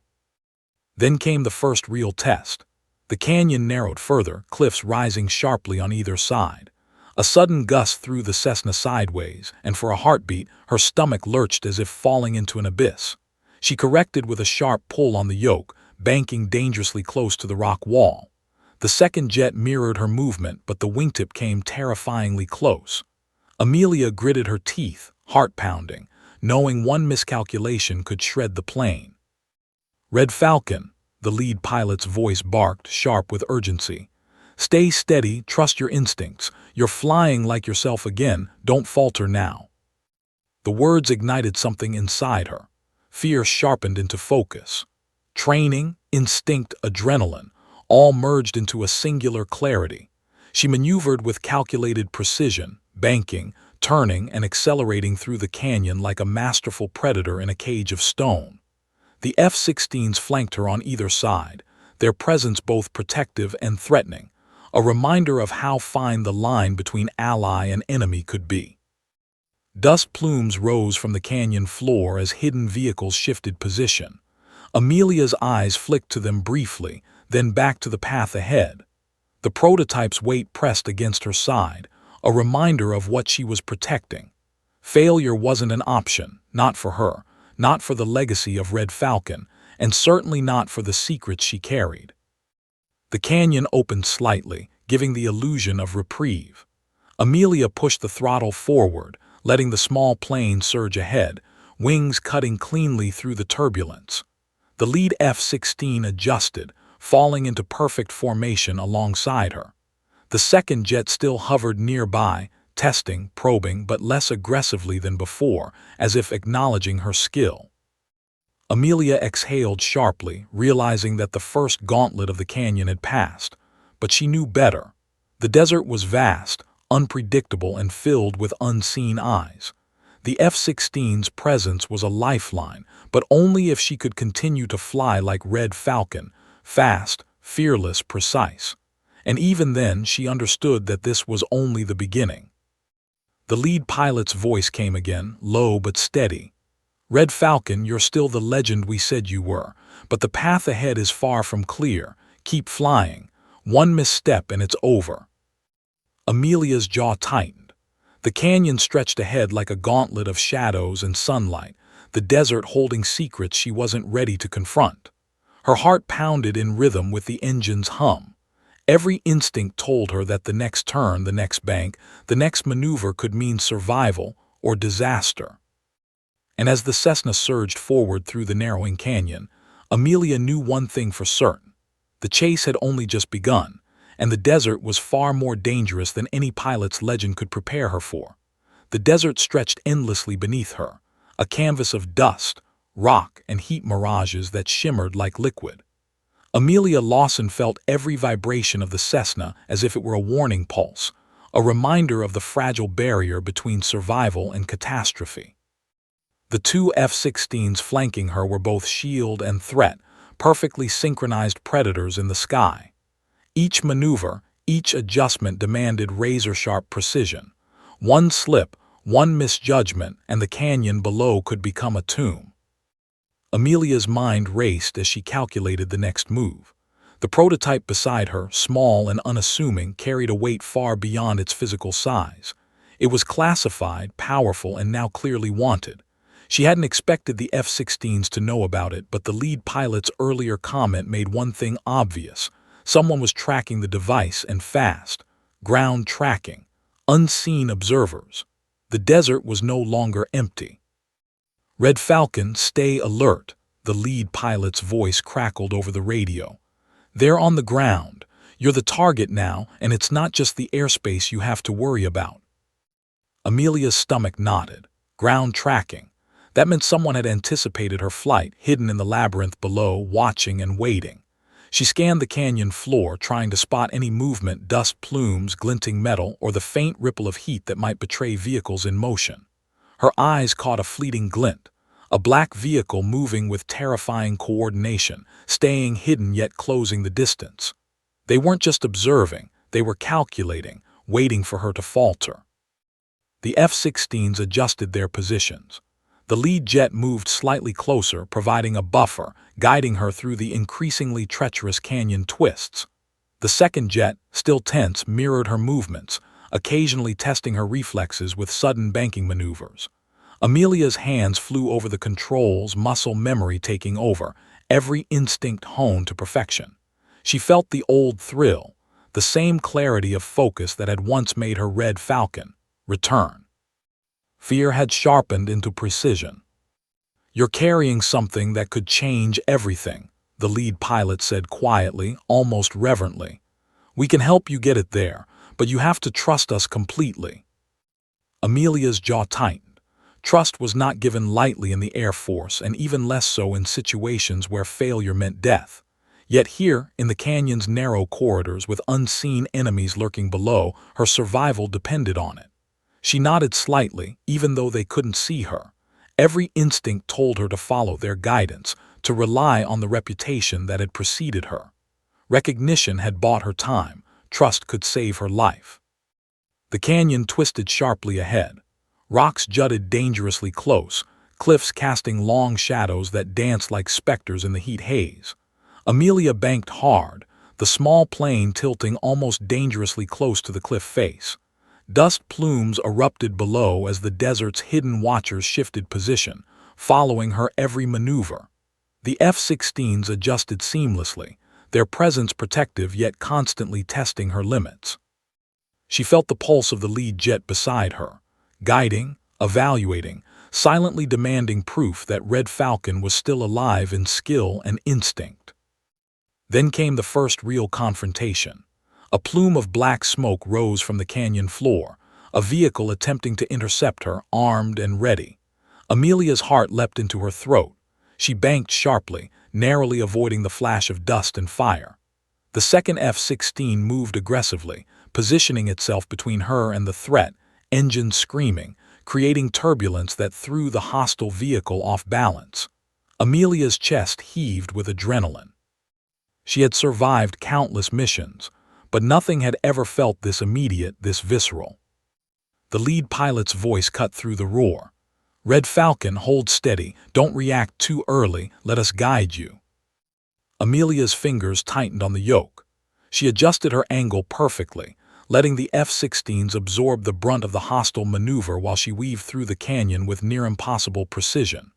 Speaker 1: Then came the first real test. The canyon narrowed further, cliffs rising sharply on either side. A sudden gust threw the Cessna sideways, and for a heartbeat, her stomach lurched as if falling into an abyss. She corrected with a sharp pull on the yoke, banking dangerously close to the rock wall. The second jet mirrored her movement, but the wingtip came terrifyingly close. Amelia gritted her teeth, heart pounding, knowing one miscalculation could shred the plane. "Red Falcon," the lead pilot's voice barked, sharp with urgency. "Stay steady, trust your instincts. You're flying like yourself again, don't falter now." The words ignited something inside her. Fear sharpened into focus. Training, instinct, adrenaline, all merged into a singular clarity. She maneuvered with calculated precision, banking, turning, and accelerating through the canyon like a masterful predator in a cage of stone. The F-16s flanked her on either side, their presence both protective and threatening, a reminder of how fine the line between ally and enemy could be. Dust plumes rose from the canyon floor as hidden vehicles shifted position. Amelia's eyes flicked to them briefly, then back to the path ahead. The prototype's weight pressed against her side, a reminder of what she was protecting. Failure wasn't an option, not for her, not for the legacy of Red Falcon, and certainly not for the secrets she carried. The canyon opened slightly, giving the illusion of reprieve. Amelia pushed the throttle forward, letting the small plane surge ahead, wings cutting cleanly through the turbulence. The lead F-16 adjusted, falling into perfect formation alongside her. The second jet still hovered nearby, testing, probing, but less aggressively than before, as if acknowledging her skill. Amelia exhaled sharply, realizing that the first gauntlet of the canyon had passed. But she knew better. The desert was vast, unpredictable, and filled with unseen eyes. The F-16's presence was a lifeline, but only if she could continue to fly like Red Falcon, fast, fearless, precise. And even then, she understood that this was only the beginning. The lead pilot's voice came again, low but steady. "Red Falcon, you're still the legend we said you were, but the path ahead is far from clear. Keep flying. One misstep and it's over." Amelia's jaw tightened. The canyon stretched ahead like a gauntlet of shadows and sunlight, the desert holding secrets she wasn't ready to confront. Her heart pounded in rhythm with the engine's hum. Every instinct told her that the next turn, the next bank, the next maneuver could mean survival or disaster. And as the Cessna surged forward through the narrowing canyon, Amelia knew one thing for certain. The chase had only just begun, and the desert was far more dangerous than any pilot's legend could prepare her for. The desert stretched endlessly beneath her, a canvas of dust, rock, and heat mirages that shimmered like liquid. Amelia Lawson felt every vibration of the Cessna as if it were a warning pulse, a reminder of the fragile barrier between survival and catastrophe. The two F-16s flanking her were both shield and threat, perfectly synchronized predators in the sky. Each maneuver, each adjustment demanded razor-sharp precision. One slip, one misjudgment, and the canyon below could become a tomb. Amelia's mind raced as she calculated the next move. The prototype beside her, small and unassuming, carried a weight far beyond its physical size. It was classified, powerful, and now clearly wanted. She hadn't expected the F-16s to know about it, but the lead pilot's earlier comment made one thing obvious. Someone was tracking the device, and fast. Ground tracking. Unseen observers. The desert was no longer empty. "Red Falcon, stay alert," the lead pilot's voice crackled over the radio. "They're on the ground. You're the target now, and it's not just the airspace you have to worry about." Amelia's stomach knotted. Ground tracking. That meant someone had anticipated her flight, hidden in the labyrinth below, watching and waiting. She scanned the canyon floor, trying to spot any movement, dust plumes, glinting metal, or the faint ripple of heat that might betray vehicles in motion. Her eyes caught a fleeting glint, a black vehicle moving with terrifying coordination, staying hidden yet closing the distance. They weren't just observing, they were calculating, waiting for her to falter. The F-16s adjusted their positions. The lead jet moved slightly closer, providing a buffer, guiding her through the increasingly treacherous canyon twists. The second jet, still tense, mirrored her movements, occasionally testing her reflexes with sudden banking maneuvers. Amelia's hands flew over the controls, muscle memory taking over, every instinct honed to perfection. She felt the old thrill, the same clarity of focus that had once made her Red Falcon return. Fear had sharpened into precision. "You're carrying something that could change everything," the lead pilot said quietly, almost reverently. "We can help you get it there, but you have to trust us completely." Amelia's jaw tightened. Trust was not given lightly in the Air Force, and even less so in situations where failure meant death. Yet here, in the canyon's narrow corridors with unseen enemies lurking below, her survival depended on it. She nodded slightly, even though they couldn't see her. Every instinct told her to follow their guidance, to rely on the reputation that had preceded her. Recognition had bought her time. Trust could save her life. The canyon twisted sharply ahead. Rocks jutted dangerously close, cliffs casting long shadows that danced like specters in the heat haze. Amelia banked hard, the small plane tilting almost dangerously close to the cliff face. Dust plumes erupted below as the desert's hidden watchers shifted position, following her every maneuver. The F-16s adjusted seamlessly, their presence protective yet constantly testing her limits. She felt the pulse of the lead jet beside her, guiding, evaluating, silently demanding proof that Red Falcon was still alive in skill and instinct. Then came the first real confrontation. A plume of black smoke rose from the canyon floor, a vehicle attempting to intercept her, armed and ready. Amelia's heart leapt into her throat. She banked sharply, narrowly avoiding the flash of dust and fire. The second F-16 moved aggressively, positioning itself between her and the threat, engines screaming, creating turbulence that threw the hostile vehicle off balance. Amelia's chest heaved with adrenaline. She had survived countless missions, but nothing had ever felt this immediate, this visceral. The lead pilot's voice cut through the roar. "Red Falcon, hold steady, don't react too early, let us guide you." Amelia's fingers tightened on the yoke. She adjusted her angle perfectly, letting the F-16s absorb the brunt of the hostile maneuver while she weaved through the canyon with near-impossible precision.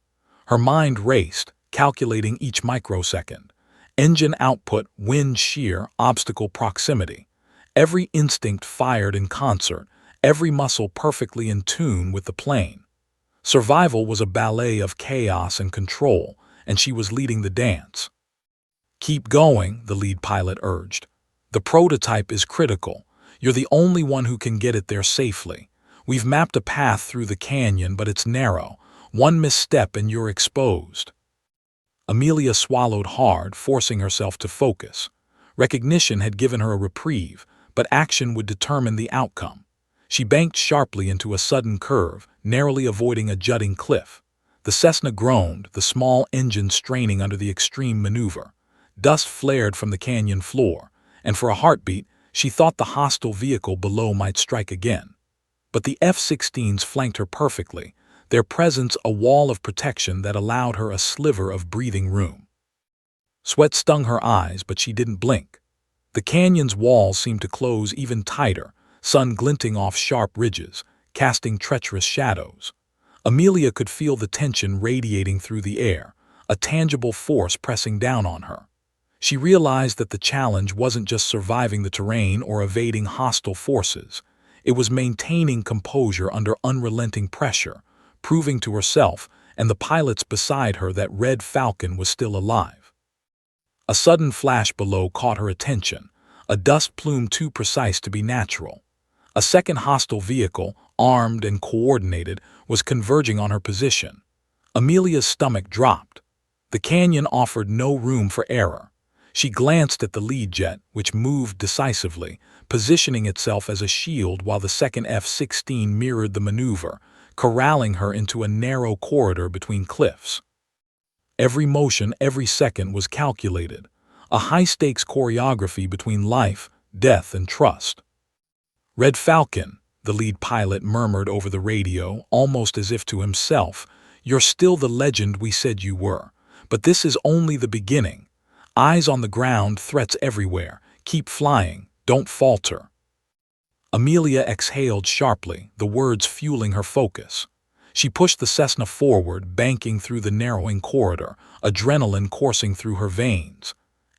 Speaker 1: Her mind raced, calculating each microsecond. Engine output, wind shear, obstacle proximity. Every instinct fired in concert, every muscle perfectly in tune with the plane. Survival was a ballet of chaos and control, and she was leading the dance. "Keep going," the lead pilot urged. "The prototype is critical. You're the only one who can get it there safely. We've mapped a path through the canyon, but it's narrow. One misstep and you're exposed." Amelia swallowed hard, forcing herself to focus. Recognition had given her a reprieve, but action would determine the outcome. She banked sharply into a sudden curve, narrowly avoiding a jutting cliff. The Cessna groaned, the small engine straining under the extreme maneuver. Dust flared from the canyon floor, and for a heartbeat, she thought the hostile vehicle below might strike again. But the F-16s flanked her perfectly, their presence a wall of protection that allowed her a sliver of breathing room. Sweat stung her eyes, but she didn't blink. The canyon's walls seemed to close even tighter, sun glinting off sharp ridges, casting treacherous shadows. Amelia could feel the tension radiating through the air, a tangible force pressing down on her. She realized that the challenge wasn't just surviving the terrain or evading hostile forces. It was maintaining composure under unrelenting pressure, proving to herself and the pilots beside her that Red Falcon was still alive. A sudden flash below caught her attention, a dust plume too precise to be natural. A second hostile vehicle, armed and coordinated, was converging on her position. Amelia's stomach dropped. The canyon offered no room for error. She glanced at the lead jet, which moved decisively, positioning itself as a shield while the second F-16 mirrored the maneuver, corralling her into a narrow corridor between cliffs. Every motion, every second was calculated, a high-stakes choreography between life, death, and trust. "Red Falcon," the lead pilot murmured over the radio, almost as if to himself, "you're still the legend we said you were, but this is only the beginning. Eyes on the ground, threats everywhere. Keep flying, don't falter." Amelia exhaled sharply, the words fueling her focus. She pushed the Cessna forward, banking through the narrowing corridor, adrenaline coursing through her veins.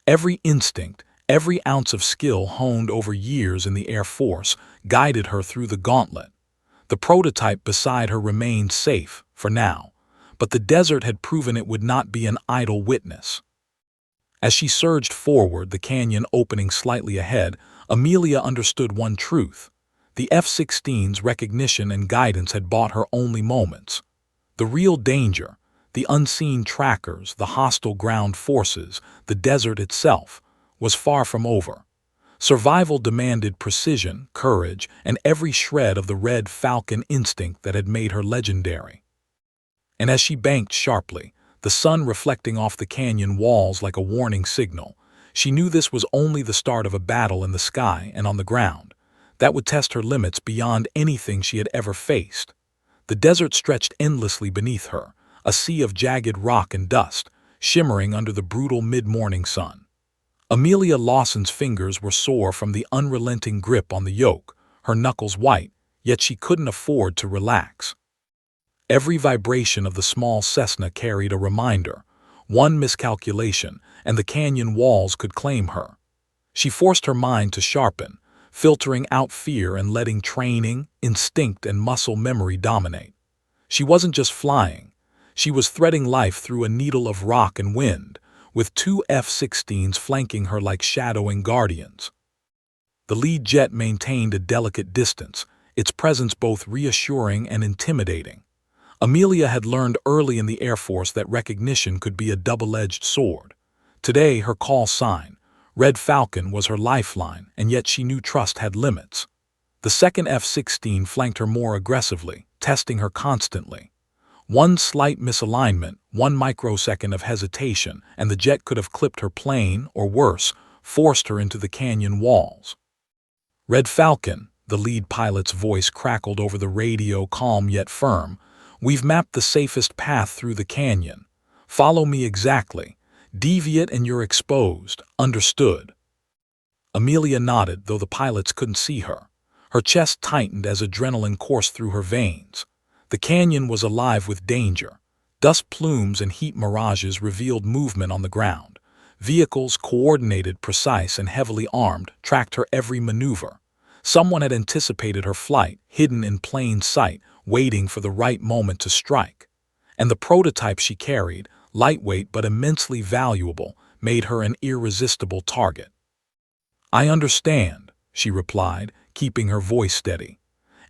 Speaker 1: Every instinct, Every ounce of skill honed over years in the Air Force guided her through the gauntlet. The prototype beside her remained safe, for now, but the desert had proven it would not be an idle witness. As she surged forward, the canyon opening slightly ahead, Amelia understood one truth. The F-16's recognition and guidance had bought her only moments. The real danger, the unseen trackers, the hostile ground forces, the desert itself, was far from over. Survival demanded precision, courage, and every shred of the red Falcon instinct that had made her legendary. And as she banked sharply, the sun reflecting off the canyon walls like a warning signal, she knew this was only the start of a battle in the sky and on the ground that would test her limits beyond anything she had ever faced. The desert stretched endlessly beneath her, a sea of jagged rock and dust, shimmering under the brutal mid-morning sun. Amelia Lawson's fingers were sore from the unrelenting grip on the yoke, her knuckles white, yet she couldn't afford to relax. Every vibration of the small Cessna carried a reminder. One miscalculation, and the canyon walls could claim her. She forced her mind to sharpen, filtering out fear and letting training, instinct, and muscle memory dominate. She wasn't just flying. She was threading life through a needle of rock and wind, with two F-16s flanking her like shadowing guardians. The lead jet maintained a delicate distance, its presence both reassuring and intimidating. Amelia had learned early in the Air Force that recognition could be a double-edged sword. Today, her call sign, Red Falcon, was her lifeline, and yet she knew trust had limits. The second F-16 flanked her more aggressively, testing her constantly. One slight misalignment, one microsecond of hesitation, and the jet could have clipped her plane, or worse, forced her into the canyon walls. Red Falcon, the lead pilot's voice crackled over the radio, calm yet firm. We've mapped the safest path through the canyon. Follow me exactly. Deviate and you're exposed. Understood. Amelia nodded, though the pilots couldn't see her. Her chest tightened as adrenaline coursed through her veins. The canyon was alive with danger. Dust plumes and heat mirages revealed movement on the ground. Vehicles, coordinated, precise, and heavily armed, tracked her every maneuver. Someone had anticipated her flight, hidden in plain sight, waiting for the right moment to strike. And the prototype she carried, lightweight but immensely valuable, made her an irresistible target. I understand, she replied, keeping her voice steady.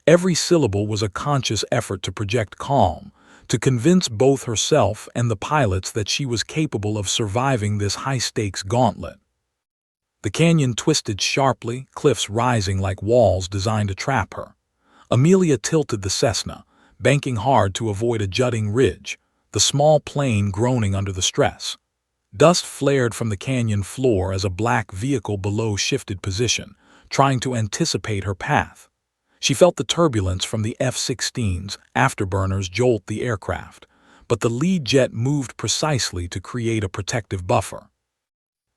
Speaker 1: Every syllable was a conscious effort to project calm, to convince both herself and the pilots that she was capable of surviving this high-stakes gauntlet. The canyon twisted sharply, cliffs rising like walls designed to trap her. Amelia tilted the Cessna, banking hard to avoid a jutting ridge, the small plane groaning under the stress. Dust flared from the canyon floor as a black vehicle below shifted position, trying to anticipate her path. She felt the turbulence from the F-16's afterburners jolt the aircraft, but the lead jet moved precisely to create a protective buffer.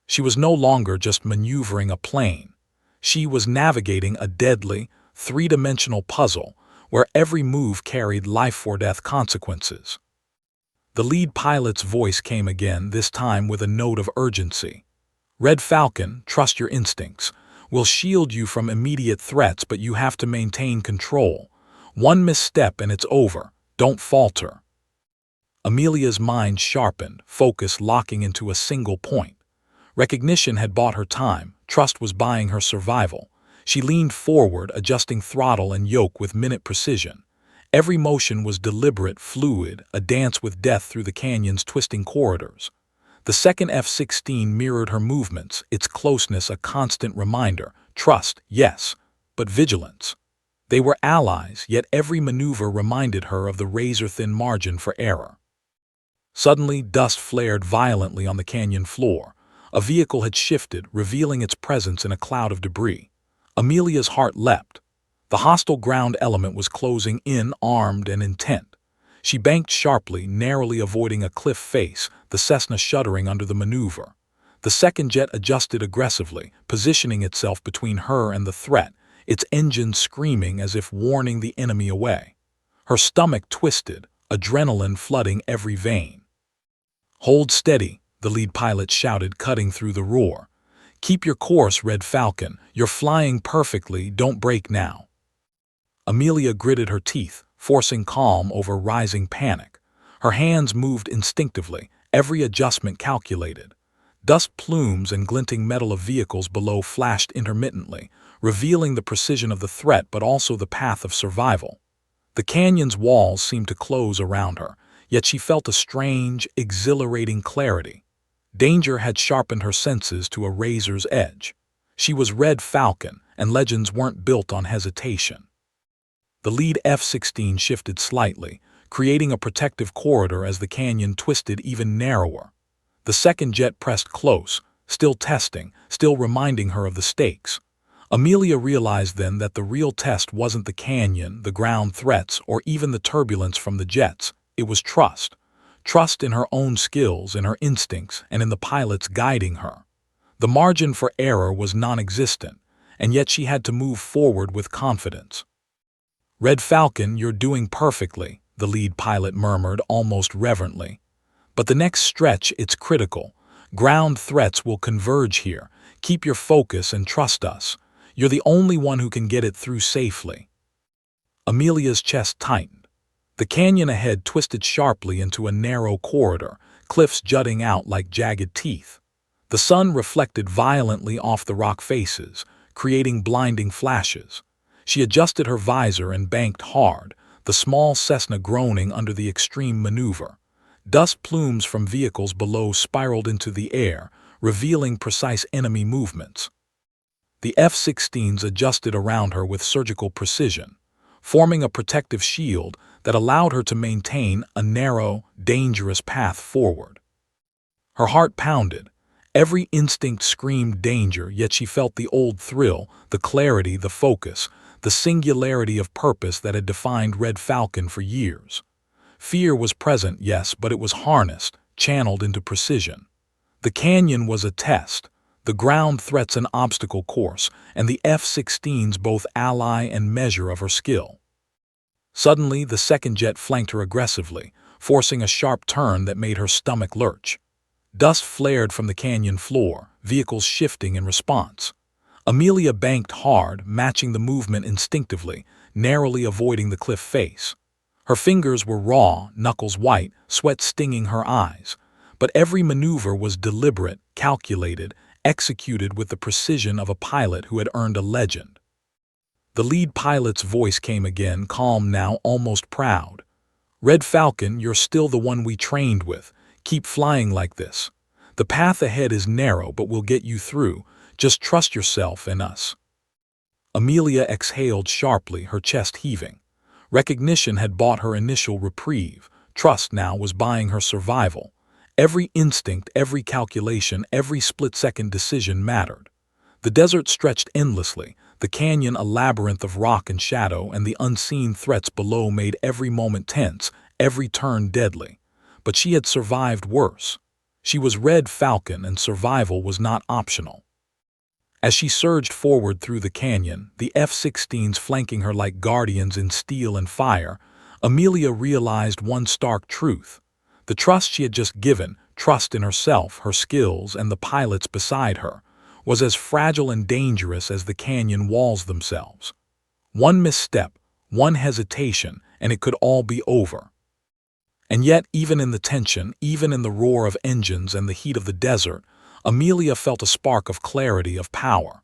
Speaker 1: She was no longer just maneuvering a plane. She was navigating a deadly, three-dimensional puzzle where every move carried life-or-death consequences. The lead pilot's voice came again, this time with a note of urgency. Red Falcon, trust your instincts. We'll shield you from immediate threats, but you have to maintain control. One misstep and it's over. Don't falter. Amelia's mind sharpened, focus locking into a single point. Recognition had bought her time, trust was buying her survival. She leaned forward, adjusting throttle and yoke with minute precision. Every motion was deliberate, fluid, a dance with death through the canyon's twisting corridors. The second F-16 mirrored her movements, its closeness a constant reminder. Trust, yes, but vigilance. They were allies, yet every maneuver reminded her of the razor-thin margin for error. Suddenly, dust flared violently on the canyon floor. A vehicle had shifted, revealing its presence in a cloud of debris. Amelia's heart leapt. The hostile ground element was closing in, armed and intent. She banked sharply, narrowly avoiding a cliff face, the Cessna shuddering under the maneuver. The second jet adjusted aggressively, positioning itself between her and the threat, its engine screaming as if warning the enemy away. Her stomach twisted, adrenaline flooding every vein. Hold steady, the lead pilot shouted, cutting through the roar. "Keep your course, Red Falcon. You're flying perfectly, don't break now." Amelia gritted her teeth, forcing calm over rising panic. Her hands moved instinctively, every adjustment calculated. Dust plumes and glinting metal of vehicles below flashed intermittently, revealing the precision of the threat but also the path of survival. The canyon's walls seemed to close around her, yet she felt a strange, exhilarating clarity. Danger had sharpened her senses to a razor's edge. She was Red Falcon, and legends weren't built on hesitation. The lead F-16 shifted slightly, creating a protective corridor as the canyon twisted even narrower. The second jet pressed close, still testing, still reminding her of the stakes. Amelia realized then that the real test wasn't the canyon, the ground threats, or even the turbulence from the jets. It was trust. Trust in her own skills, in her instincts, and in the pilots guiding her. The margin for error was non-existent, and yet she had to move forward with confidence. "Red Falcon, you're doing perfectly," the lead pilot murmured almost reverently. "But the next stretch, it's critical. Ground threats will converge here. Keep your focus and trust us. You're the only one who can get it through safely." Amelia's chest tightened. The canyon ahead twisted sharply into a narrow corridor, cliffs jutting out like jagged teeth. The sun reflected violently off the rock faces, creating blinding flashes. She adjusted her visor and banked hard, the small Cessna groaning under the extreme maneuver. Dust plumes from vehicles below spiraled into the air, revealing precise enemy movements. The F-16s adjusted around her with surgical precision, forming a protective shield that allowed her to maintain a narrow, dangerous path forward. Her heart pounded. Every instinct screamed danger, yet she felt the old thrill, the clarity, the focus, the singularity of purpose that had defined Red Falcon for years. Fear was present, yes, but it was harnessed, channeled into precision. The canyon was a test, the ground threats an obstacle course, and the F-16s both ally and measure of her skill. Suddenly, the second jet flanked her aggressively, forcing a sharp turn that made her stomach lurch. Dust flared from the canyon floor, vehicles shifting in response. Amelia banked hard, matching the movement instinctively, narrowly avoiding the cliff face. Her fingers were raw, knuckles white, sweat stinging her eyes. But every maneuver was deliberate, calculated, executed with the precision of a pilot who had earned a legend. The lead pilot's voice came again, calm now, almost proud. "Red Falcon, you're still the one we trained with. Keep flying like this. The path ahead is narrow, but we'll get you through. Just trust yourself and us." Amelia exhaled sharply, her chest heaving. Recognition had bought her initial reprieve. Trust now was buying her survival. Every instinct, every calculation, every split-second decision mattered. The desert stretched endlessly, the canyon a labyrinth of rock and shadow, and the unseen threats below made every moment tense, every turn deadly. But she had survived worse. She was Red Falcon, and survival was not optional. As she surged forward through the canyon, the F-16s flanking her like guardians in steel and fire, Amelia realized one stark truth. The trust she had just given, trust in herself, her skills, and the pilots beside her, was as fragile and dangerous as the canyon walls themselves. One misstep, one hesitation, and it could all be over. And yet, even in the tension, even in the roar of engines and the heat of the desert, Amelia felt a spark of clarity, of power.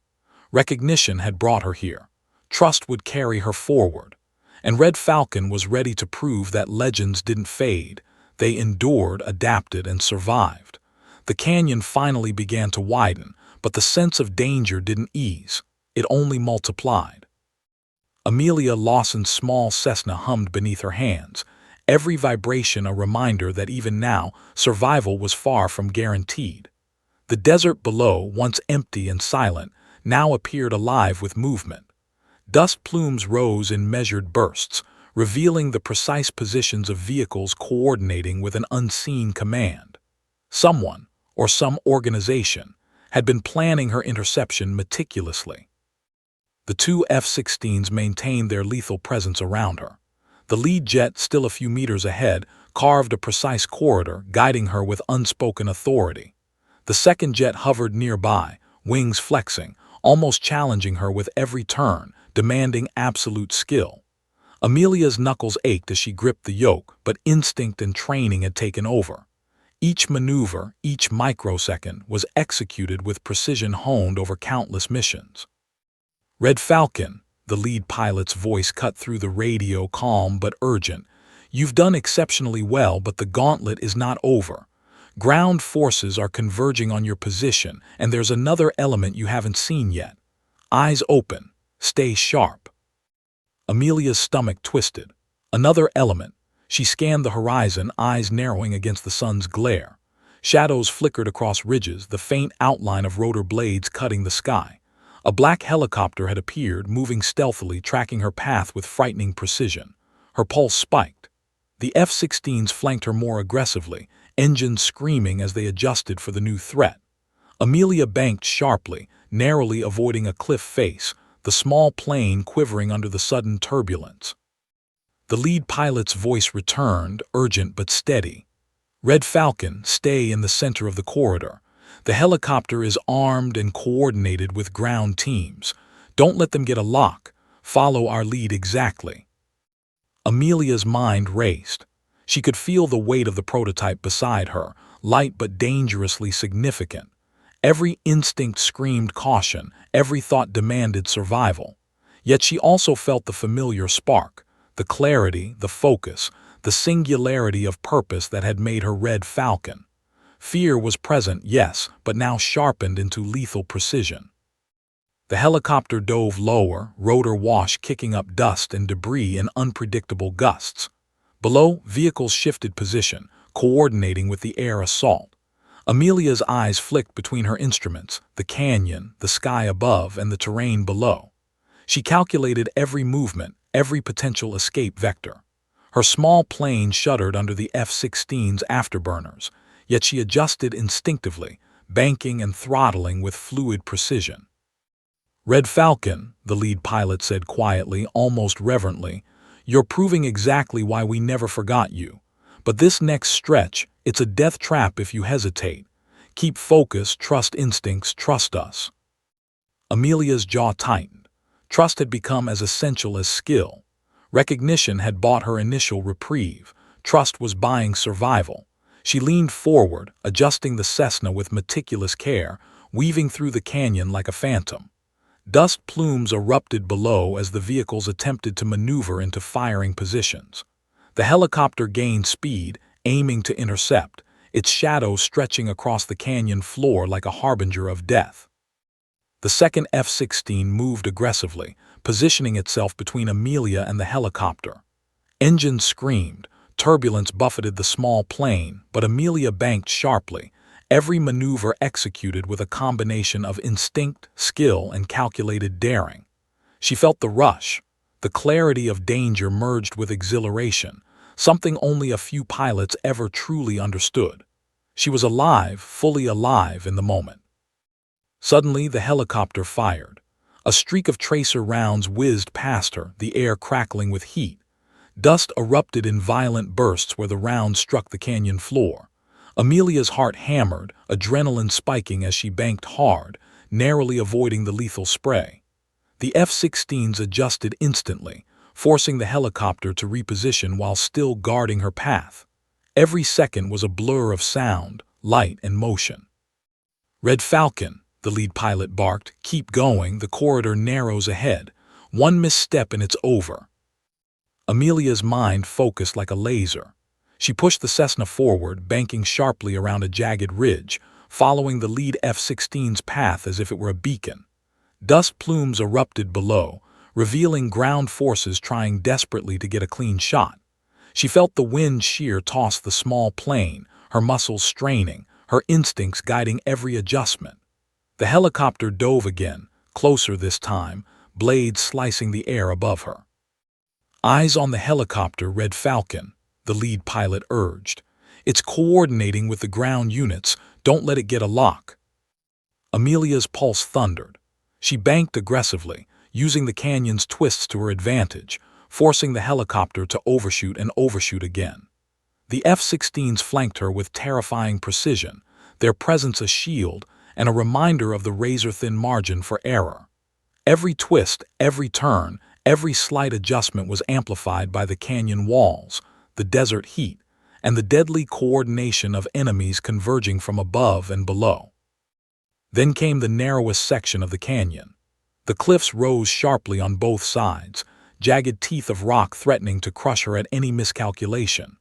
Speaker 1: Recognition had brought her here. Trust would carry her forward. And Red Falcon was ready to prove that legends didn't fade. They endured, adapted, and survived. The canyon finally began to widen, but the sense of danger didn't ease. It only multiplied. Amelia Lawson's small Cessna hummed beneath her hands, every vibration a reminder that even now, survival was far from guaranteed. The desert below, once empty and silent, now appeared alive with movement. Dust plumes rose in measured bursts, revealing the precise positions of vehicles coordinating with an unseen command. Someone, or some organization, had been planning her interception meticulously. The two F-16s maintained their lethal presence around her. The lead jet, still a few meters ahead, carved a precise corridor, guiding her with unspoken authority. The second jet hovered nearby, wings flexing, almost challenging her with every turn, demanding absolute skill. Amelia's knuckles ached as she gripped the yoke, but instinct and training had taken over. Each maneuver, each microsecond, was executed with precision honed over countless missions. "Red Falcon," the lead pilot's voice cut through the radio, calm but urgent. "You've done exceptionally well, but the gauntlet is not over. Ground forces are converging on your position, and there's another element you haven't seen yet. Eyes open. Stay sharp." Amelia's stomach twisted. Another element. She scanned the horizon, eyes narrowing against the sun's glare. Shadows flickered across ridges, the faint outline of rotor blades cutting the sky. A black helicopter had appeared, moving stealthily, tracking her path with frightening precision. Her pulse spiked. The F-16s flanked her more aggressively, engines screaming as they adjusted for the new threat. Amelia banked sharply, narrowly avoiding a cliff face, the small plane quivering under the sudden turbulence. The lead pilot's voice returned, urgent but steady. "Red Falcon, stay in the center of the corridor. The helicopter is armed and coordinated with ground teams. Don't let them get a lock. Follow our lead exactly." Amelia's mind raced. She could feel the weight of the prototype beside her, light but dangerously significant. Every instinct screamed caution, every thought demanded survival. Yet she also felt the familiar spark, the clarity, the focus, the singularity of purpose that had made her Red Falcon. Fear was present, yes, but now sharpened into lethal precision. The helicopter dove lower, rotor wash kicking up dust and debris in unpredictable gusts. Below, vehicles shifted position, coordinating with the air assault. Amelia's eyes flicked between her instruments, the canyon, the sky above, and the terrain below. She calculated every movement, every potential escape vector. Her small plane shuddered under the F-16's afterburners, yet she adjusted instinctively, banking and throttling with fluid precision. "Red Falcon," the lead pilot said quietly, almost reverently, "you're proving exactly why we never forgot you. But this next stretch, it's a death trap if you hesitate. Keep focus, trust instincts, trust us." Amelia's jaw tightened. Trust had become as essential as skill. Recognition had bought her initial reprieve. Trust was buying survival. She leaned forward, adjusting the Cessna with meticulous care, weaving through the canyon like a phantom. Dust plumes erupted below as the vehicles attempted to maneuver into firing positions. The helicopter gained speed, aiming to intercept, its shadow stretching across the canyon floor like a harbinger of death. The second F-16 moved aggressively, positioning itself between Amelia and the helicopter. Engines screamed, turbulence buffeted the small plane, but Amelia banked sharply, every maneuver executed with a combination of instinct, skill, and calculated daring. She felt the rush. The clarity of danger merged with exhilaration, something only a few pilots ever truly understood. She was alive, fully alive in the moment. Suddenly, the helicopter fired. A streak of tracer rounds whizzed past her, the air crackling with heat. Dust erupted in violent bursts where the rounds struck the canyon floor. Amelia's heart hammered, adrenaline spiking as she banked hard, narrowly avoiding the lethal spray. The F-16s adjusted instantly, forcing the helicopter to reposition while still guarding her path. Every second was a blur of sound, light, and motion. "Red Falcon," the lead pilot barked, "keep going, the corridor narrows ahead. One misstep and it's over." Amelia's mind focused like a laser. She pushed the Cessna forward, banking sharply around a jagged ridge, following the lead F-16's path as if it were a beacon. Dust plumes erupted below, revealing ground forces trying desperately to get a clean shot. She felt the wind shear toss the small plane, her muscles straining, her instincts guiding every adjustment. The helicopter dove again, closer this time, blades slicing the air above her. "Eyes on the helicopter, Red Falcon," the lead pilot urged. "It's coordinating with the ground units. Don't let it get a lock." Amelia's pulse thundered. She banked aggressively, using the canyon's twists to her advantage, forcing the helicopter to overshoot and overshoot again. The F-16s flanked her with terrifying precision, their presence a shield, and a reminder of the razor-thin margin for error. Every twist, every turn, every slight adjustment was amplified by the canyon walls, the desert heat, and the deadly coordination of enemies converging from above and below. Then came the narrowest section of the canyon. The cliffs rose sharply on both sides, jagged teeth of rock threatening to crush her at any miscalculation.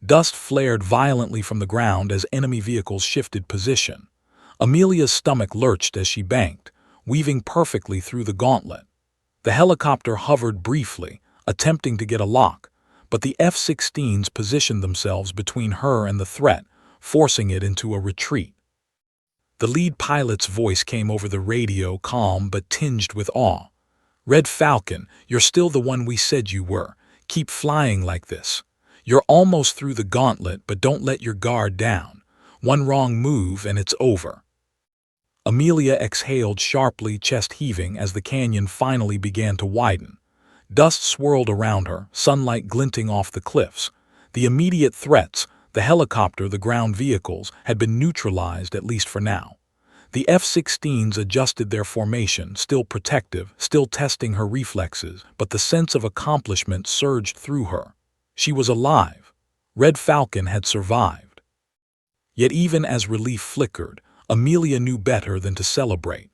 Speaker 1: Dust flared violently from the ground as enemy vehicles shifted position. Amelia's stomach lurched as she banked, weaving perfectly through the gauntlet. The helicopter hovered briefly, attempting to get a lock, but the F-16s positioned themselves between her and the threat, forcing it into a retreat. The lead pilot's voice came over the radio, calm but tinged with awe. "Red Falcon, you're still the one we said you were. Keep flying like this. You're almost through the gauntlet, but don't let your guard down. One wrong move and it's over." Amelia exhaled sharply, chest heaving, as the canyon finally began to widen. Dust swirled around her, sunlight glinting off the cliffs. The immediate threats, the helicopter, the ground vehicles, had been neutralized, at least for now. The F-16s adjusted their formation, still protective, still testing her reflexes, but the sense of accomplishment surged through her. She was alive. Red Falcon had survived. Yet even as relief flickered, Amelia knew better than to celebrate.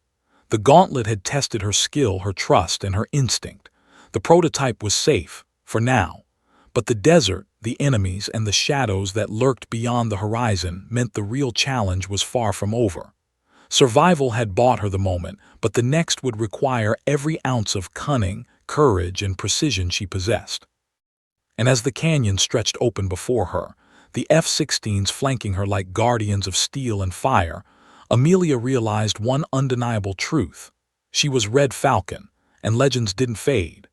Speaker 1: The gauntlet had tested her skill, her trust, and her instinct. The prototype was safe, for now. But the desert, the enemies, and the shadows that lurked beyond the horizon meant the real challenge was far from over. Survival had bought her the moment, but the next would require every ounce of cunning, courage, and precision she possessed. And as the canyon stretched open before her, the F-16s flanking her like guardians of steel and fire, Amelia realized one undeniable truth. She was Red Falcon, and legends didn't fade.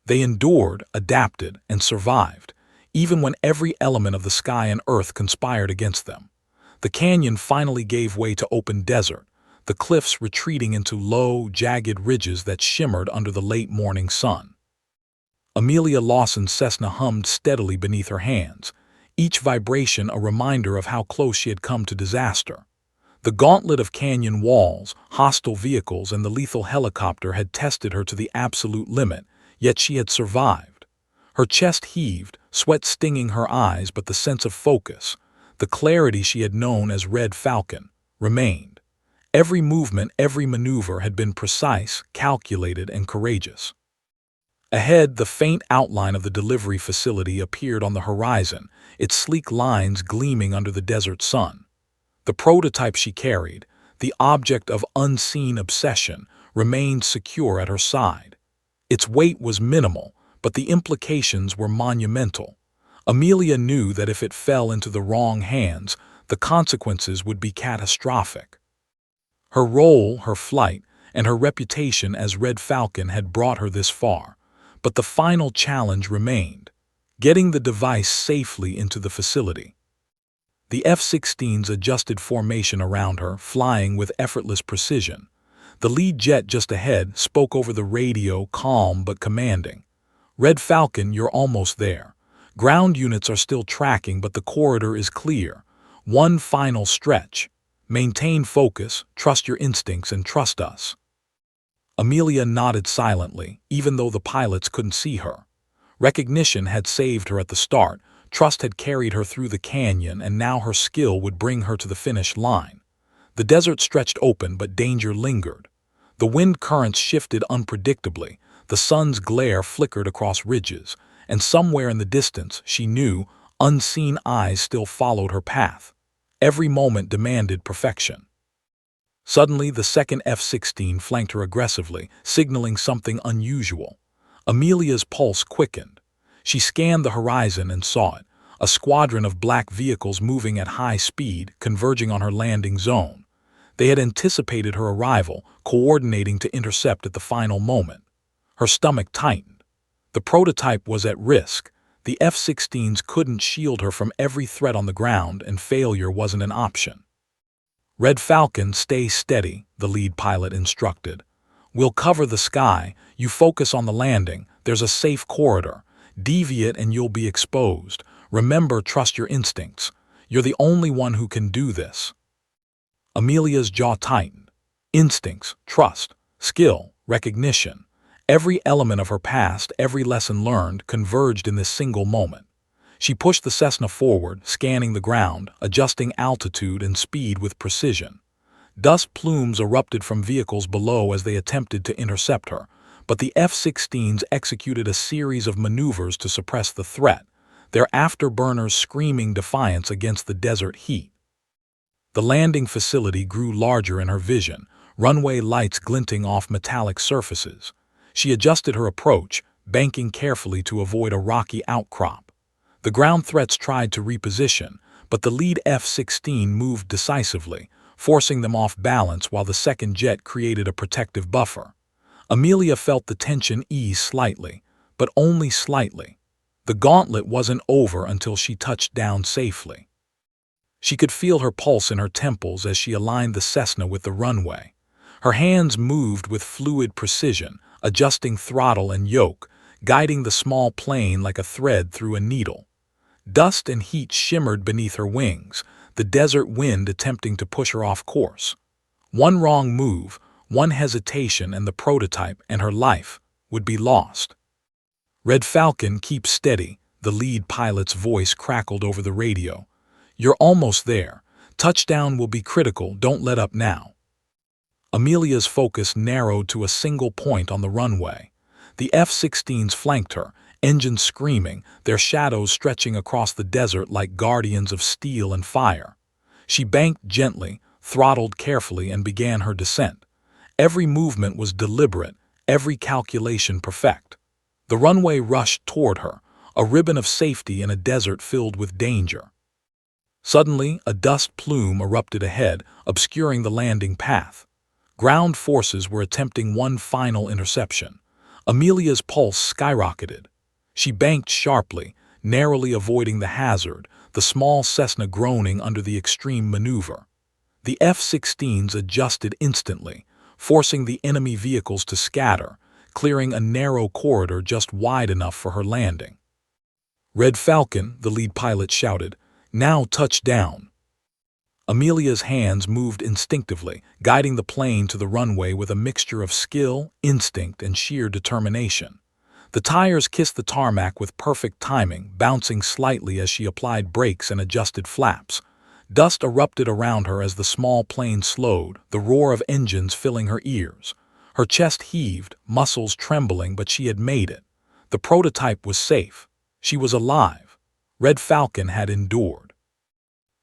Speaker 1: They endured, adapted, and survived, even when every element of the sky and earth conspired against them. The canyon finally gave way to open desert, the cliffs retreating into low, jagged ridges that shimmered under the late morning sun. Amelia Lawson's Cessna hummed steadily beneath her hands, each vibration a reminder of how close she had come to disaster. The gauntlet of canyon walls, hostile vehicles, and the lethal helicopter had tested her to the absolute limit, yet she had survived. Her chest heaved, sweat stinging her eyes, but the sense of focus, the clarity she had known as Red Falcon, remained. Every movement, every maneuver had been precise, calculated, and courageous. Ahead, the faint outline of the delivery facility appeared on the horizon, its sleek lines gleaming under the desert sun. The prototype she carried, the object of unseen obsession, remained secure at her side. Its weight was minimal, but the implications were monumental. Amelia knew that if it fell into the wrong hands, the consequences would be catastrophic. Her role, her flight, and her reputation as Red Falcon had brought her this far, but the final challenge remained: getting the device safely into the facility. The F-16s adjusted formation around her, flying with effortless precision. The lead jet just ahead spoke over the radio, calm but commanding. "Red Falcon, you're almost there. Ground units are still tracking, but the corridor is clear. One final stretch. Maintain focus, trust your instincts, and trust us." Amelia nodded silently, even though the pilots couldn't see her. Recognition had saved her at the start, trust had carried her through the canyon, and now her skill would bring her to the finish line. The desert stretched open, but danger lingered. The wind currents shifted unpredictably, the sun's glare flickered across ridges, and somewhere in the distance, she knew, unseen eyes still followed her path. Every moment demanded perfection. Suddenly, the second F-16 flanked her aggressively, signaling something unusual. Amelia's pulse quickened. She scanned the horizon and saw it, a squadron of black vehicles moving at high speed, converging on her landing zone. They had anticipated her arrival, coordinating to intercept at the final moment. Her stomach tightened. The prototype was at risk. The F-16s couldn't shield her from every threat on the ground, and failure wasn't an option. "Red Falcon, stay steady," the lead pilot instructed. "We'll cover the sky. You focus on the landing. There's a safe corridor. Deviate and you'll be exposed. Remember, trust your instincts. You're the only one who can do this." Amelia's jaw tightened. Instincts, trust, skill, recognition. Every element of her past, every lesson learned, converged in this single moment. She pushed the Cessna forward, scanning the ground, adjusting altitude and speed with precision. Dust plumes erupted from vehicles below as they attempted to intercept her, but the F-16s executed a series of maneuvers to suppress the threat, their afterburners screaming defiance against the desert heat. The landing facility grew larger in her vision, runway lights glinting off metallic surfaces. She adjusted her approach, banking carefully to avoid a rocky outcrop. The ground threats tried to reposition, but the lead F-16 moved decisively, forcing them off balance while the second jet created a protective buffer. Amelia felt the tension ease slightly, but only slightly. The gauntlet wasn't over until she touched down safely. She could feel her pulse in her temples as she aligned the Cessna with the runway. Her hands moved with fluid precision, adjusting throttle and yoke, guiding the small plane like a thread through a needle. Dust and heat shimmered beneath her wings, the desert wind attempting to push her off course. One wrong move, one hesitation, and the prototype and her life would be lost. "Red Falcon, keep steady," the lead pilot's voice crackled over the radio. "You're almost there. Touchdown will be critical, don't let up now." Amelia's focus narrowed to a single point on the runway. The F-16s flanked her, engines screaming, their shadows stretching across the desert like guardians of steel and fire. She banked gently, throttled carefully, and began her descent. Every movement was deliberate, every calculation perfect. The runway rushed toward her, a ribbon of safety in a desert filled with danger. Suddenly, a dust plume erupted ahead, obscuring the landing path. Ground forces were attempting one final interception. Amelia's pulse skyrocketed. She banked sharply, narrowly avoiding the hazard, the small Cessna groaning under the extreme maneuver. The F-16s adjusted instantly, forcing the enemy vehicles to scatter, clearing a narrow corridor just wide enough for her landing. "Red Falcon," the lead pilot shouted, "now touch down." Amelia's hands moved instinctively, guiding the plane to the runway with a mixture of skill, instinct, and sheer determination. The tires kissed the tarmac with perfect timing, bouncing slightly as she applied brakes and adjusted flaps. Dust erupted around her as the small plane slowed, the roar of engines filling her ears. Her chest heaved, muscles trembling, but she had made it. The prototype was safe. She was alive. Red Falcon had endured.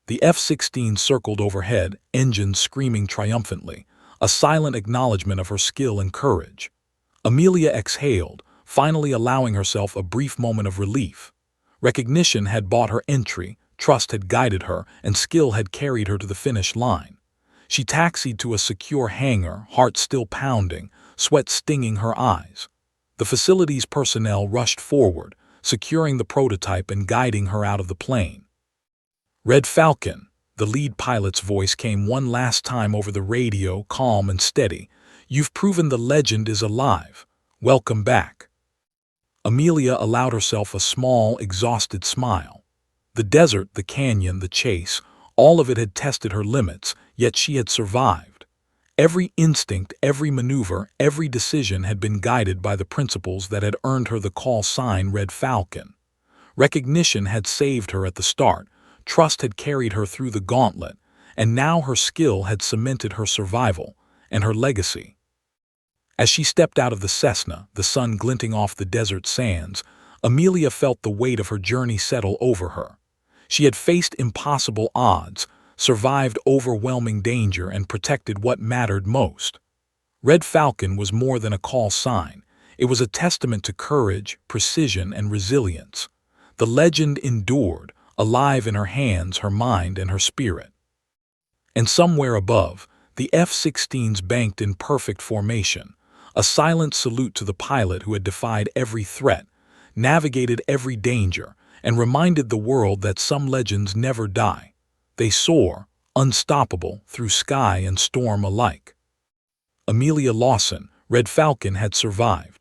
Speaker 1: The F-16 circled overhead, engines screaming triumphantly, a silent acknowledgement of her skill and courage. Amelia exhaled, finally allowing herself a brief moment of relief. Recognition had bought her entry, trust had guided her, and skill had carried her to the finish line. She taxied to a secure hangar, heart still pounding, sweat stinging her eyes. The facility's personnel rushed forward, securing the prototype and guiding her out of the plane. "Red Falcon," the lead pilot's voice came one last time over the radio, calm and steady. "You've proven the legend is alive. Welcome back." Amelia allowed herself a small, exhausted smile. The desert, the canyon, the chase, all of it had tested her limits, yet she had survived. Every instinct, every maneuver, every decision had been guided by the principles that had earned her the call sign Red Falcon. Recognition had saved her at the start, trust had carried her through the gauntlet, and now her skill had cemented her survival and her legacy. As she stepped out of the Cessna, the sun glinting off the desert sands, Amelia felt the weight of her journey settle over her. She had faced impossible odds, survived overwhelming danger, and protected what mattered most. Red Falcon was more than a call sign. It was a testament to courage, precision, and resilience. The legend endured, alive in her hands, her mind, and her spirit. And somewhere above, the F-16s banked in perfect formation, a silent salute to the pilot who had defied every threat, navigated every danger, and reminded the world that some legends never die. They soar, unstoppable, through sky and storm alike. Amelia Lawson, Red Falcon, had survived.